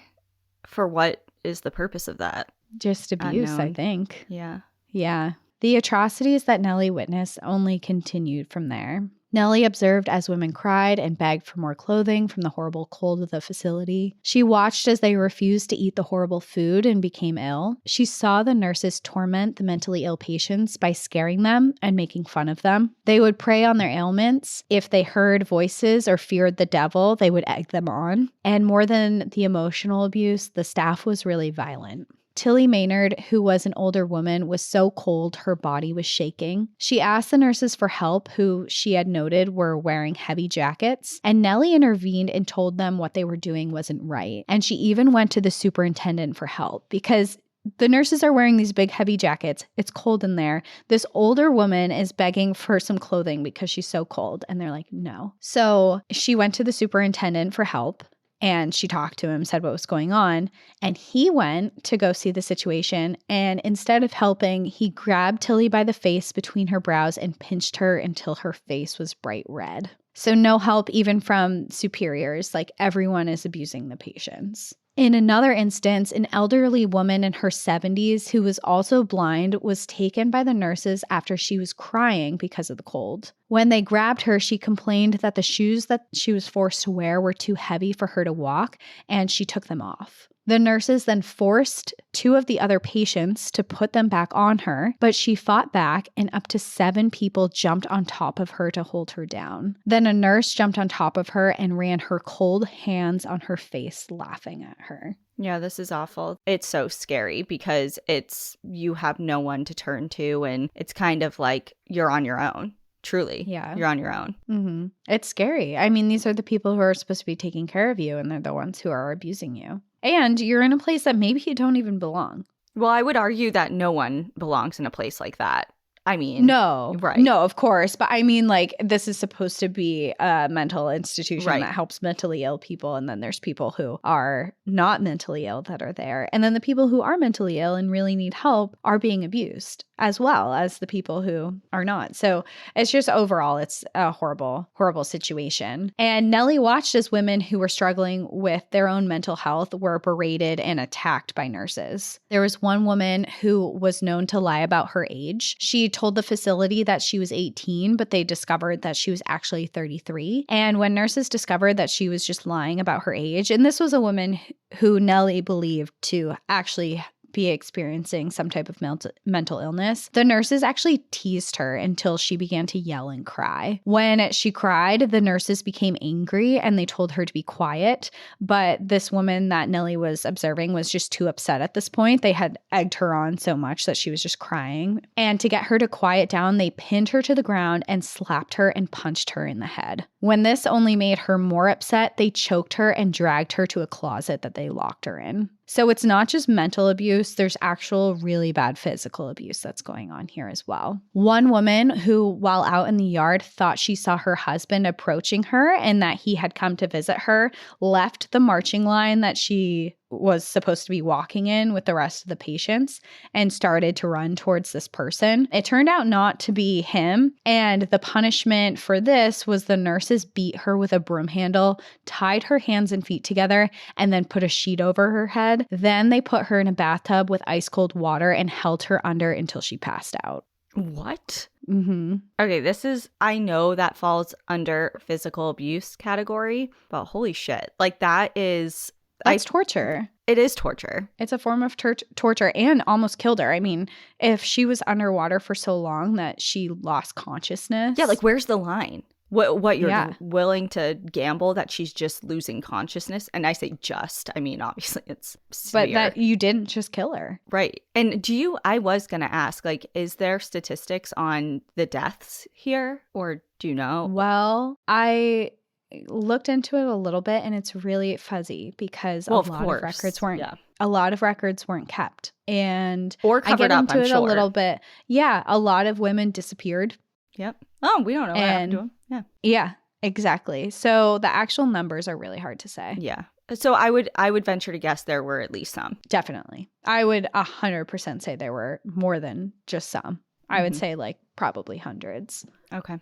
For what is the purpose of that? Just abuse, Unknown. I think. Yeah. Yeah. The atrocities that Nellie witnessed only continued from there. Nellie observed as women cried and begged for more clothing from the horrible cold of the facility. She watched as they refused to eat the horrible food and became ill. She saw the nurses torment the mentally ill patients by scaring them and making fun of them. They would prey on their ailments. If they heard voices or feared the devil, they would egg them on. And more than the emotional abuse, the staff was really violent. Tilly Maynard, who was an older woman, was so cold her body was shaking. She asked the nurses for help, who she had noted were wearing heavy jackets, and Nellie intervened and told them what they were doing wasn't right. And she even went to the superintendent for help because the nurses are wearing these big heavy jackets. It's cold in there. This older woman is begging for some clothing because she's so cold, and they're like, no. So she went to the superintendent for help. And she talked to him, said what was going on, and he went to go see the situation. And instead of helping, he grabbed Tilly by the face between her brows and pinched her until her face was bright red. So no help even from superiors, like everyone is abusing the patients. In another instance, an elderly woman in her 70s who was also blind was taken by the nurses after she was crying because of the cold. When they grabbed her, she complained that the shoes that she was forced to wear were too heavy for her to walk, and she took them off. The nurses then forced 2 of the other patients to put them back on her, but she fought back and up to 7 people jumped on top of her to hold her down. Then a nurse jumped on top of her and ran her cold hands on her face, laughing at her. Yeah, this is awful. It's so scary because you have no one to turn to, and it's kind of like you're on your own. Truly. Yeah. You're on your own. Mm-hmm. It's scary. I mean, these are the people who are supposed to be taking care of you, and they're the ones who are abusing you. And you're in a place that maybe you don't even belong. Well, I would argue that no one belongs in a place like that. I mean, no, right. No, of course. But I mean, like, this is supposed to be a mental institution that helps mentally ill people. And then there's people who are not mentally ill that are there. And then the people who are mentally ill and really need help are being abused. as well as the people who are not. So it's just overall, it's a horrible, horrible situation. And Nellie watched as women who were struggling with their own mental health were berated and attacked by nurses. There was one woman who was known to lie about her age. She told the facility that she was 18, but they discovered that she was actually 33. And when nurses discovered that she was just lying about her age, and this was a woman who Nellie believed to actually be experiencing some type of mental illness, the nurses actually teased her until she began to yell and cry. When she cried, the nurses became angry and they told her to be quiet. But this woman that Nellie was observing was just too upset at this point. They had egged her on so much that she was just crying. And to get her to quiet down, they pinned her to the ground and slapped her and punched her in the head. When this only made her more upset, they choked her and dragged her to a closet that they locked her in. So it's not just mental abuse, there's actual really bad physical abuse that's going on here as well. One woman who, while out in the yard, thought she saw her husband approaching her and that he had come to visit her, left the marching line that she was supposed to be walking in with the rest of the patients and started to run towards this person. It turned out not to be him, and the punishment for this was the nurses beat her with a broom handle, tied her hands and feet together, and then put a sheet over her head. Then they put her in a bathtub with ice cold water and held her under until she passed out. What? Mm-hmm. Okay, I know that falls under physical abuse category, but holy shit. Like That's torture. It is torture. It's a form of torture and almost killed her. I mean, if she was underwater for so long that she lost consciousness. Yeah, like where's the line? What you're willing to gamble that she's just losing consciousness? And I say just, I mean, obviously it's severe. But that you didn't just kill her. Right. And I was going to ask, like, is there statistics on the deaths here? Or do you know? Well, I looked into it a little bit and it's really fuzzy because a lot of records weren't kept. And or covered up, I'm sure. A little bit. Yeah, a lot of women disappeared. Yep. Oh, we don't know what happened to them. Yeah. Yeah, exactly. So the actual numbers are really hard to say. Yeah. So I would venture to guess there were at least some. Definitely. I would 100% say there were more than just some. I would say like probably hundreds. Okay.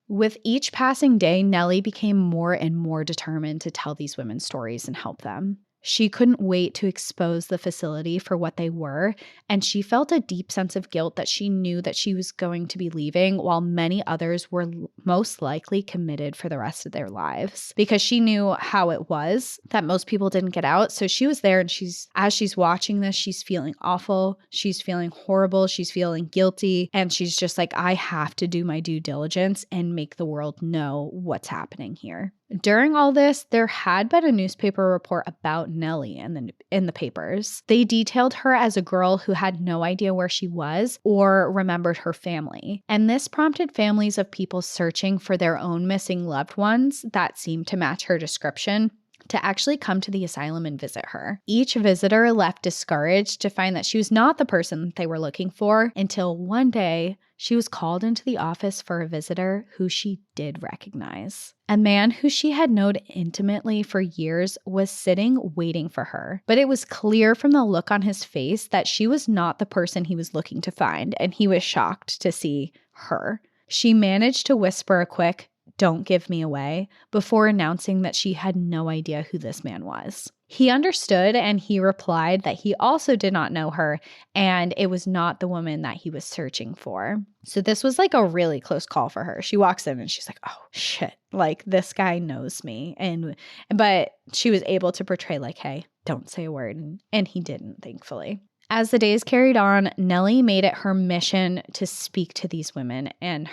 With each passing day, Nellie became more and more determined to tell these women's stories and help them. She couldn't wait to expose the facility for what they were, and she felt a deep sense of guilt that she knew that she was going to be leaving while many others were most likely committed for the rest of their lives. Because she knew how it was that most people didn't get out. So she was there, and as she's watching this, she's feeling awful. She's feeling horrible. She's feeling guilty. And she's just like, I have to do my due diligence and make the world know what's happening here. During all this, there had been a newspaper report about Nellie in the papers. They detailed her as a girl who had no idea where she was or remembered her family. And this prompted families of people searching for their own missing loved ones that seemed to match her description to actually come to the asylum and visit her. Each visitor left discouraged to find that she was not the person that they were looking for until one day she was called into the office for a visitor who she did recognize. A man who she had known intimately for years was sitting waiting for her, but it was clear from the look on his face that she was not the person he was looking to find, and he was shocked to see her. She managed to whisper a quick, "Don't give me away," before announcing that she had no idea who this man was. He understood, and he replied that he also did not know her, and it was not the woman that he was searching for. So this was like a really close call for her. She walks in and she's like, oh shit, like this guy knows me. But she was able to portray like, hey, don't say a word. And he didn't, thankfully. As the days carried on, Nellie made it her mission to speak to these women and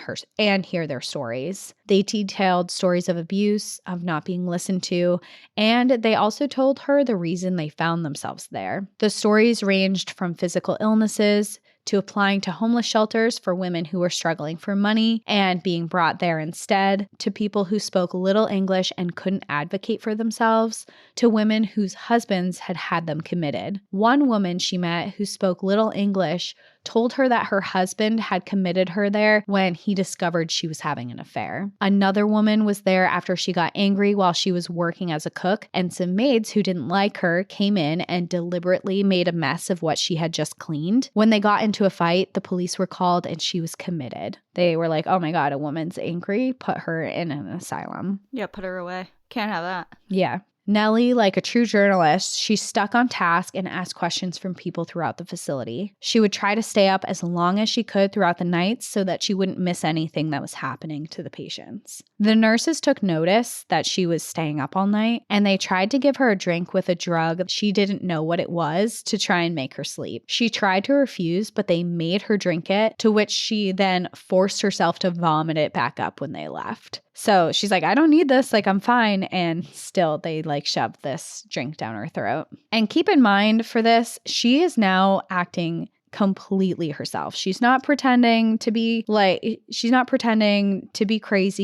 hear their stories. They detailed stories of abuse, of not being listened to, and they also told her the reason they found themselves there. The stories ranged from physical illnesses to applying to homeless shelters for women who were struggling for money and being brought there instead, to people who spoke little English and couldn't advocate for themselves, to women whose husbands had had them committed. One woman she met who spoke little English told her that her husband had committed her there when he discovered she was having an affair. Another woman was there after she got angry while she was working as a cook, and some maids who didn't like her came in and deliberately made a mess of what she had just cleaned. When they got into a fight, the police were called and she was committed. They were like, oh my God, a woman's angry, put her in an asylum. Yeah, put her away. Can't have that. Yeah. Nellie, like a true journalist, she stuck on task and asked questions from people throughout the facility. She would try to stay up as long as she could throughout the nights so that she wouldn't miss anything that was happening to the patients. The nurses took notice that she was staying up all night, and they tried to give her a drink with a drug she didn't know what it was to try and make her sleep. She tried to refuse, but they made her drink it, to which she then forced herself to vomit it back up when they left. So she's like, I don't need this. Like, I'm fine. And still they like shoved this drink down her throat. And keep in mind for this, she is now acting completely herself. She's not pretending to be crazy.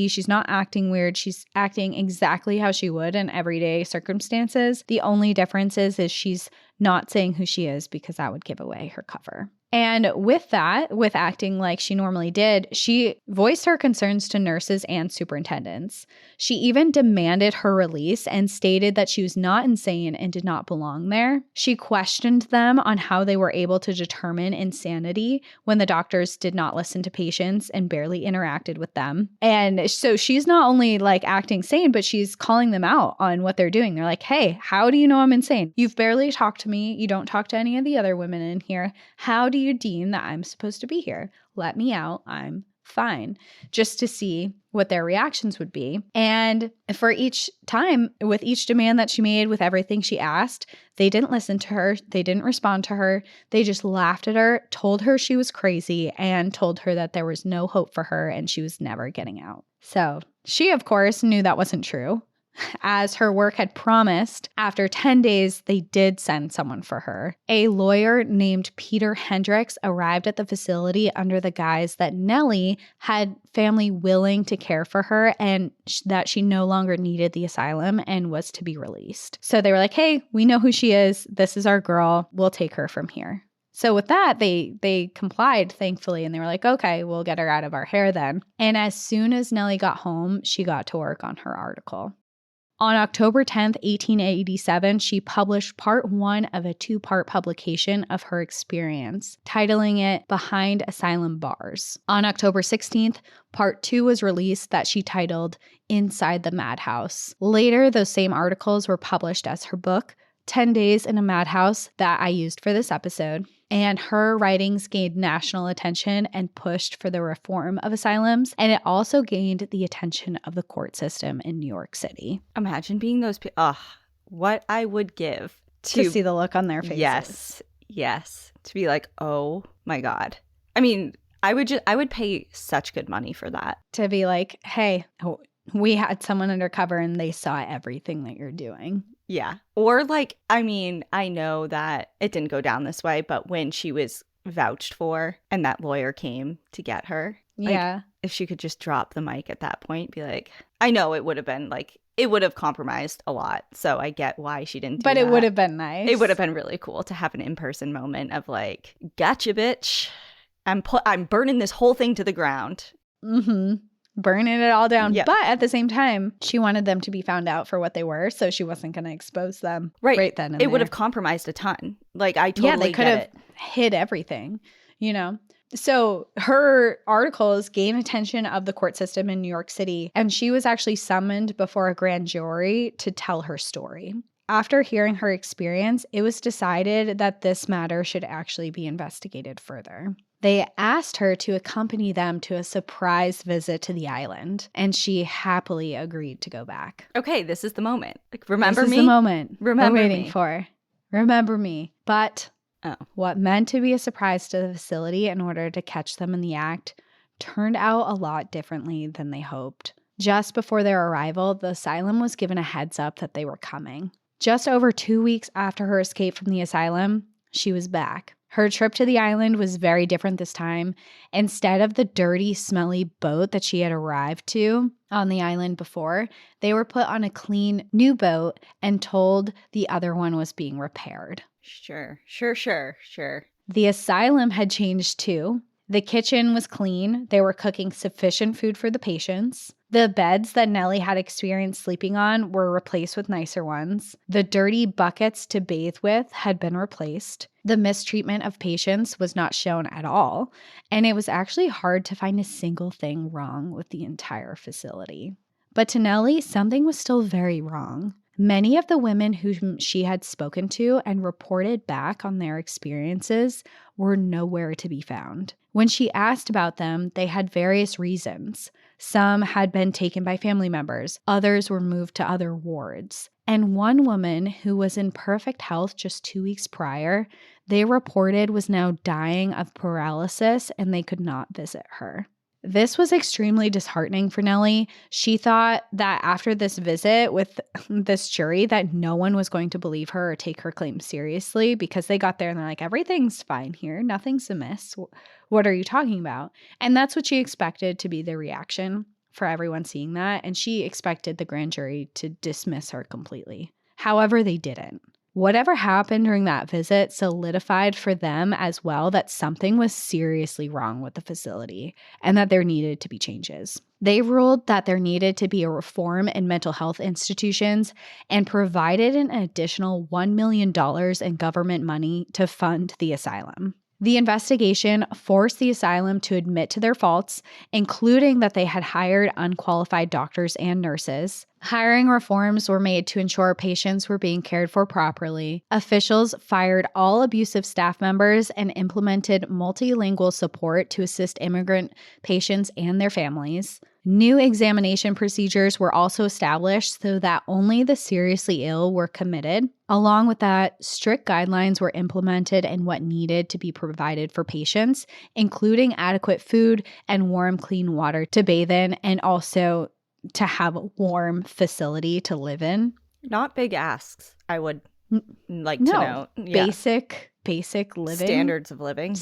She's not acting weird. She's acting exactly how she would in everyday circumstances. The only difference is she's not saying who she is because that would give away her cover. And with that, with acting like she normally did, she voiced her concerns to nurses and superintendents. She even demanded her release and stated that she was not insane and did not belong there. She questioned them on how they were able to determine insanity when the doctors did not listen to patients and barely interacted with them. And so she's not only like acting sane, but she's calling them out on what they're doing. They're like, hey, how do you know I'm insane? You've barely talked to me. You don't talk to any of the other women in here. How do you deem that I'm supposed to be here? Let me out. I'm fine. Just to see what their reactions would be. And for each time, with each demand that she made, with everything she asked, they didn't listen to her. They didn't respond to her. They just laughed at her, told her she was crazy, and told her that there was no hope for her and she was never getting out. So she, of course, knew that wasn't true. As her work had promised, after 10 days, they did send someone for her. A lawyer named Peter Hendricks arrived at the facility under the guise that Nellie had family willing to care for her and that she no longer needed the asylum and was to be released. So they were like, hey, we know who she is. This is our girl. We'll take her from here. So with that, they complied, thankfully, and they were like, okay, we'll get her out of our hair then. And as soon as Nellie got home, she got to work on her article. On October 10th, 1887, she published part 1 of a 2-part publication of her experience, titling it Behind Asylum Bars. On October 16th, part 2 was released that she titled Inside the Madhouse. Later, those same articles were published as her book, 10 Days in a Madhouse, that I used for this episode. And her writings gained national attention and pushed for the reform of asylums. And it also gained the attention of the court system in New York City. Imagine being those people. Oh, what I would give to see the look on their faces. Yes. To be like, oh my God. I mean, I would pay such good money for that. To be like, hey, we had someone undercover and they saw everything that you're doing. Yeah. Or like, I mean, I know that it didn't go down this way, but when she was vouched for and that lawyer came to get her. Yeah. Like, if she could just drop the mic at that point, be like, I know it would have been like, it would have compromised a lot. So I get why she didn't do but that. It would have been nice. It would have been really cool to have an in-person moment of like, gotcha, bitch. I'm burning this whole thing to the ground. Mm-hmm. Burning it all down. Yep. But at the same time, she wanted them to be found out for what they were, so she wasn't going to expose them right then and it would have compromised a ton. Like, I totally they could have hid everything, you know? So her articles gained attention of the court system in New York City, and she was actually summoned before a grand jury to tell her story. After hearing her experience, it was decided that this matter should actually be investigated further. They asked her to accompany them to a surprise visit to the island, and she happily agreed to go back. Okay, this is the moment. Like, remember me? This is the moment we're waiting for. Remember me. But what meant to be a surprise to the facility in order to catch them in the act turned out a lot differently than they hoped. Just before their arrival, the asylum was given a heads up that they were coming. Just over 2 weeks after her escape from the asylum, she was back. Her trip to the island was very different this time. Instead of the dirty, smelly boat that she had arrived to on the island before, they were put on a clean new boat and told the other one was being repaired. Sure. The asylum had changed too. The kitchen was clean. They were cooking sufficient food for the patients. The beds that Nellie had experienced sleeping on were replaced with nicer ones. The dirty buckets to bathe with had been replaced. The mistreatment of patients was not shown at all. And it was actually hard to find a single thing wrong with the entire facility. But to Nellie, something was still very wrong. Many of the women whom she had spoken to and reported back on their experiences were nowhere to be found. When she asked about them, they had various reasons. Some had been taken by family members, others were moved to other wards. And one woman who was in perfect health just 2 weeks prior, they reported was now dying of paralysis and they could not visit her. This was extremely disheartening for Nellie. She thought that after this visit with this jury that no one was going to believe her or take her claim seriously because they got there and they're like, everything's fine here. Nothing's amiss. What are you talking about? And that's what she expected to be the reaction for everyone seeing that. And she expected the grand jury to dismiss her completely. However, they didn't. Whatever happened during that visit solidified for them as well that something was seriously wrong with the facility and that there needed to be changes. They ruled that there needed to be a reform in mental health institutions and provided an additional $1 million in government money to fund the asylum. The investigation forced the asylum to admit to their faults, including that they had hired unqualified doctors and nurses. Hiring reforms were made to ensure patients were being cared for properly. Officials fired all abusive staff members and implemented multilingual support to assist immigrant patients and their families. New examination procedures were also established so that only the seriously ill were committed. Along with that, strict guidelines were implemented in what needed to be provided for patients, including adequate food and warm, clean water to bathe in, and also to have a warm facility to live in. Not big asks, I would like to know. Yeah. Basic living. Standards of living,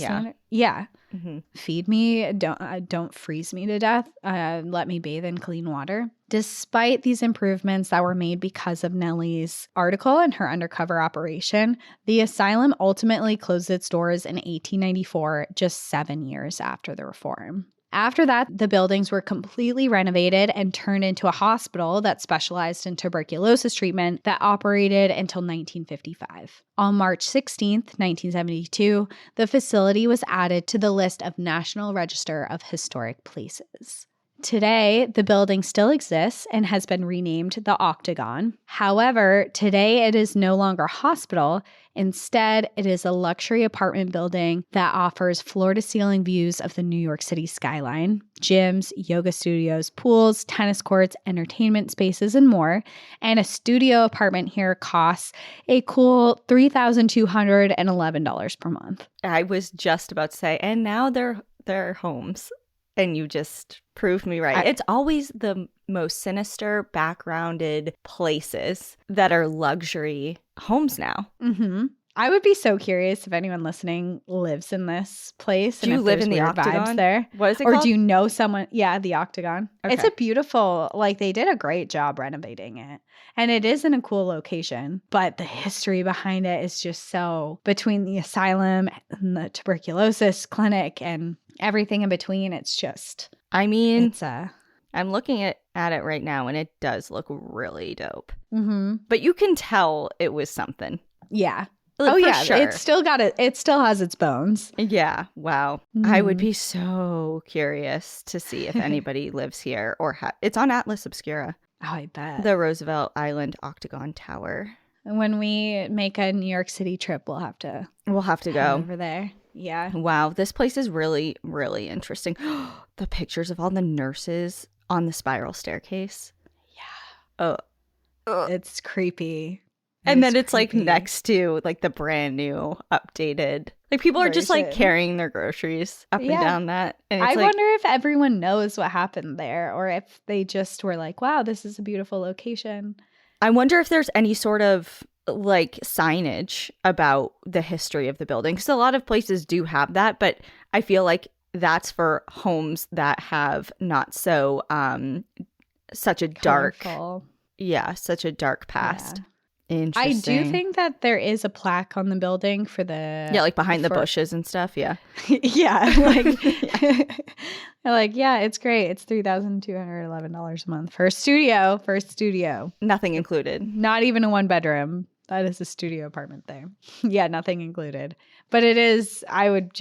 Yeah. Mm-hmm. Feed me, don't freeze me to death, let me bathe in clean water. Despite these improvements that were made because of Nellie's article and her undercover operation, the asylum ultimately closed its doors in 1894, just 7 years after the reform. After that, the buildings were completely renovated and turned into a hospital that specialized in tuberculosis treatment that operated until 1955. On March 16th, 1972, the facility was added to the list of National Register of Historic Places. Today, the building still exists and has been renamed the Octagon. However, today it is no longer a hospital. Instead, it is a luxury apartment building that offers floor-to-ceiling views of the New York City skyline, gyms, yoga studios, pools, tennis courts, entertainment spaces, and more. And a studio apartment here costs a cool $3,211 per month. I was just about to say, and now they're homes. And you just proved me right. It's always the most sinister, backgrounded places that are luxury homes now. Mm-hmm. I would be so curious if anyone listening lives in this place. Do you live in the Octagon? There. What is it called? Or do you know someone? Yeah, the Octagon. Okay. It's a beautiful, they did a great job renovating it. And it is in a cool location. But the history behind it is just so, between the asylum and the tuberculosis clinic and everything in between, it's just, I mean, it's I'm looking at it right now and it does look really dope. Mm-hmm. But you can tell it was something. Yeah. For sure. It still has its bones. Yeah. Wow. Mm-hmm. I would be so curious to see if anybody lives here or it's on Atlas Obscura. Oh, I bet. The Roosevelt Island Octagon Tower. When we make a New York City trip, we'll have to go over there. Yeah. Wow. This place is really, really interesting. The pictures of all the nurses on the spiral staircase. Yeah. It's creepy. And then it's creepy. Next to the brand new updated. People are just carrying their groceries up and down that. And I wonder if everyone knows what happened there or if they just were like, wow, this is a beautiful location. I wonder if there's any sort of signage about the history of the building, because a lot of places do have that, but I feel like that's for homes that have not so such a dark colorful. such a dark past. Yeah. Interesting. I do think that there is a plaque on the building for the... Yeah, like behind the bushes and stuff, yeah. Yeah, yeah, it's great. It's $3,211 a month for a studio. Nothing included. Not even a 1-bedroom. That is a studio apartment there. Yeah, nothing included. But it is, I would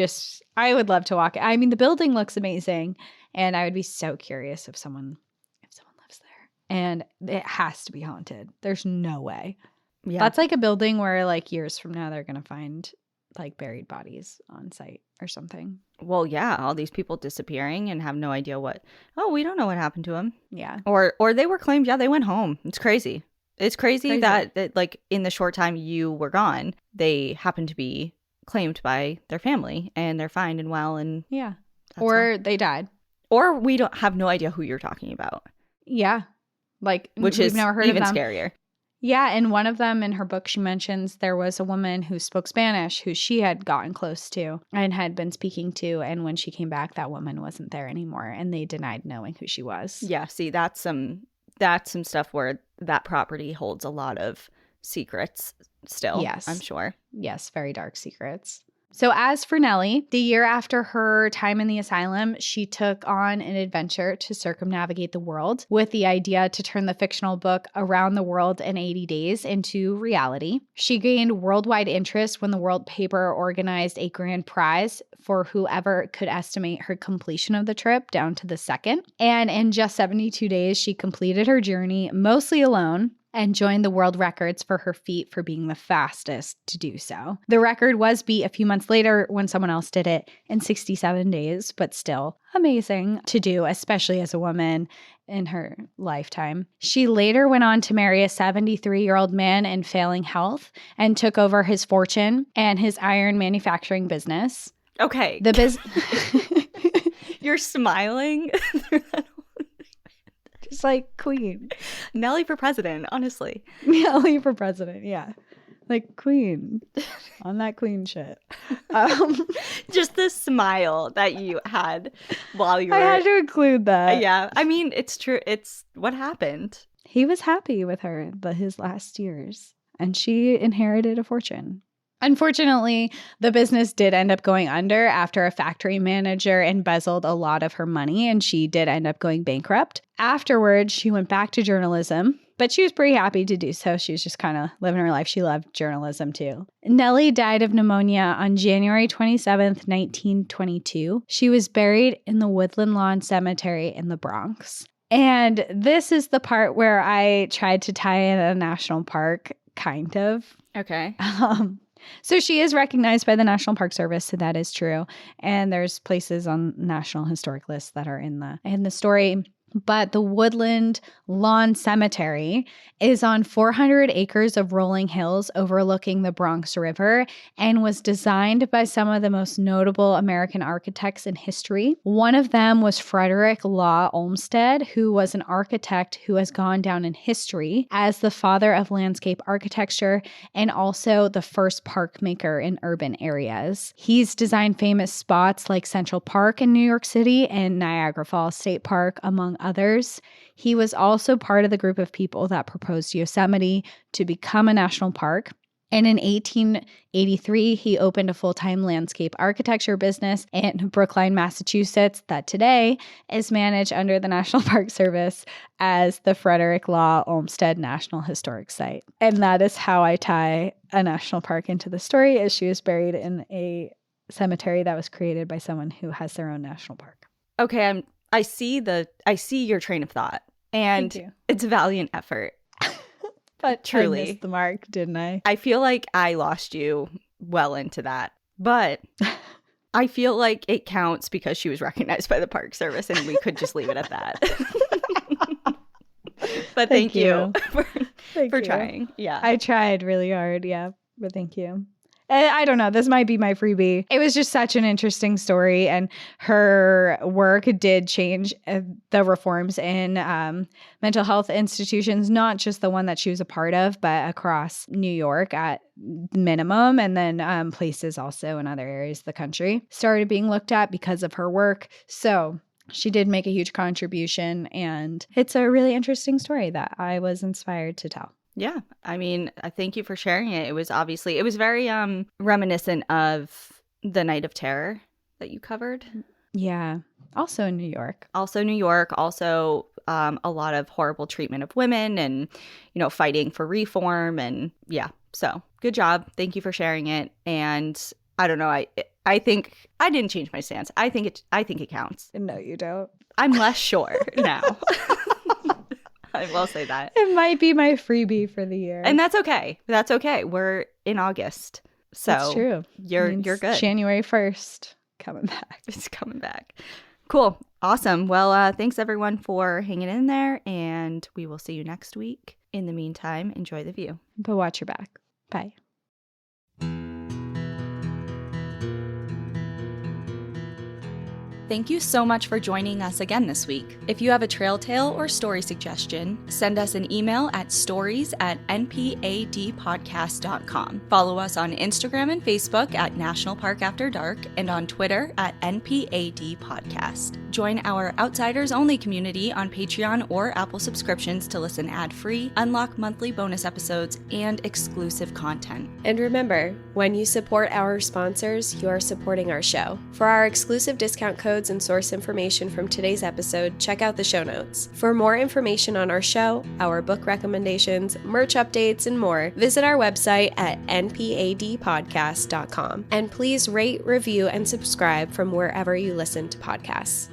love to walk. I mean, the building looks amazing, and I would be so curious if someone lives there. And it has to be haunted. There's no way. Yeah. That's like a building where like years from now they're going to find like buried bodies on site or something. Well, yeah, all these people disappearing and have no idea we don't know what happened to them. Yeah. Or they were claimed, they went home. It's crazy. It's crazy that like in the short time you were gone, they happen to be claimed by their family and they're fine and well and yeah. Or they died. Or we don't have no idea who you're talking about. Yeah. Like which we've is never heard even of them. Scarier. Yeah, and one of them in her book, she mentions there was a woman who spoke Spanish who she had gotten close to and had been speaking to. And when she came back, that woman wasn't there anymore. And they denied knowing who she was. Yeah, see, that's some stuff where that property holds a lot of secrets still, yes. I'm sure. Yes, very dark secrets. So as for Nellie, the year after her time in the asylum, she took on an adventure to circumnavigate the world with the idea to turn the fictional book Around the World in 80 Days into reality. She gained worldwide interest when the World paper organized a grand prize for whoever could estimate her completion of the trip down to the second. And in just 72 days, she completed her journey mostly alone and joined the world records for her feat for being the fastest to do so. The record was beat a few months later when someone else did it in 67 days, but still amazing to do, especially as a woman in her lifetime. She later went on to marry a 73-year-old man in failing health and took over his fortune and his iron manufacturing business. Okay. You're smiling through that. Just like queen. Nellie for president, honestly. Nellie for president, yeah. Like queen. On that queen shit. Just the smile that you had while you were... I had to include that. Yeah. I mean, it's true. It's what happened. He was happy with her his last years. And she inherited a fortune. Unfortunately, the business did end up going under after a factory manager embezzled a lot of her money, and she did end up going bankrupt. Afterwards, she went back to journalism, but she was pretty happy to do so. She was just kind of living her life. She loved journalism too. Nellie died of pneumonia on January 27th, 1922. She was buried in the Woodland Lawn Cemetery in the Bronx. And this is the part where I tried to tie in a national park, kind of. Okay. So she is recognized by the National Park Service, so that is true. And there's places on National Historic lists that are in the story. But the Woodland Lawn Cemetery is on 400 acres of rolling hills overlooking the Bronx River and was designed by some of the most notable American architects in history. One of them was Frederick Law Olmsted, who was an architect who has gone down in history as the father of landscape architecture and also the first park maker in urban areas. He's designed famous spots like Central Park in New York City and Niagara Falls State Park, among others. He was also part of the group of people that proposed Yosemite to become a national park. And in 1883, he opened a full-time landscape architecture business in Brookline, Massachusetts, that today is managed under the National Park Service as the Frederick Law Olmsted National Historic Site. And that is how I tie a national park into the story, as she was buried in a cemetery that was created by someone who has their own national park. Okay, I see your train of thought, and it's a valiant effort. But truly, I missed the mark, didn't I? I feel like I lost you well into that, but I feel like it counts because she was recognized by the Park Service, and we could just leave it at that. But thank you for trying. Yeah, I tried really hard. Yeah, but thank you. I don't know. This might be my freebie. It was just such an interesting story, and her work did change the reforms in mental health institutions, not just the one that she was a part of, but across New York at minimum, and then places also in other areas of the country started being looked at because of her work. So she did make a huge contribution, and it's a really interesting story that I was inspired to tell. Yeah. I mean, I thank you for sharing it. It was very reminiscent of the Night of Terror that you covered. Yeah. Also in New York. Also New York, also a lot of horrible treatment of women and, fighting for reform. And yeah, so good job. Thank you for sharing it. And I don't know, I think I didn't change my stance. I think it counts. No, you don't. I'm less sure now. I will say that. It might be my freebie for the year. And that's okay. That's okay. We're in August. So that's true. You're good. January 1st coming back. It's coming back. Cool. Awesome. Well, thanks everyone for hanging in there, and we will see you next week. In the meantime, enjoy the view. But watch your back. Bye. Thank you so much for joining us again this week. If you have a trail tale or story suggestion, send us an email at stories@npadpodcast.com. Follow us on Instagram and Facebook at National Park After Dark and on Twitter at NPAD Podcast. Join our Outsiders Only community on Patreon or Apple subscriptions to listen ad-free, unlock monthly bonus episodes, and exclusive content. And remember, when you support our sponsors, you are supporting our show. For our exclusive discount codes and source information from today's episode, check out the show notes. For more information on our show, our book recommendations, merch updates, and more, visit our website at npadpodcast.com. And please rate, review, and subscribe from wherever you listen to podcasts.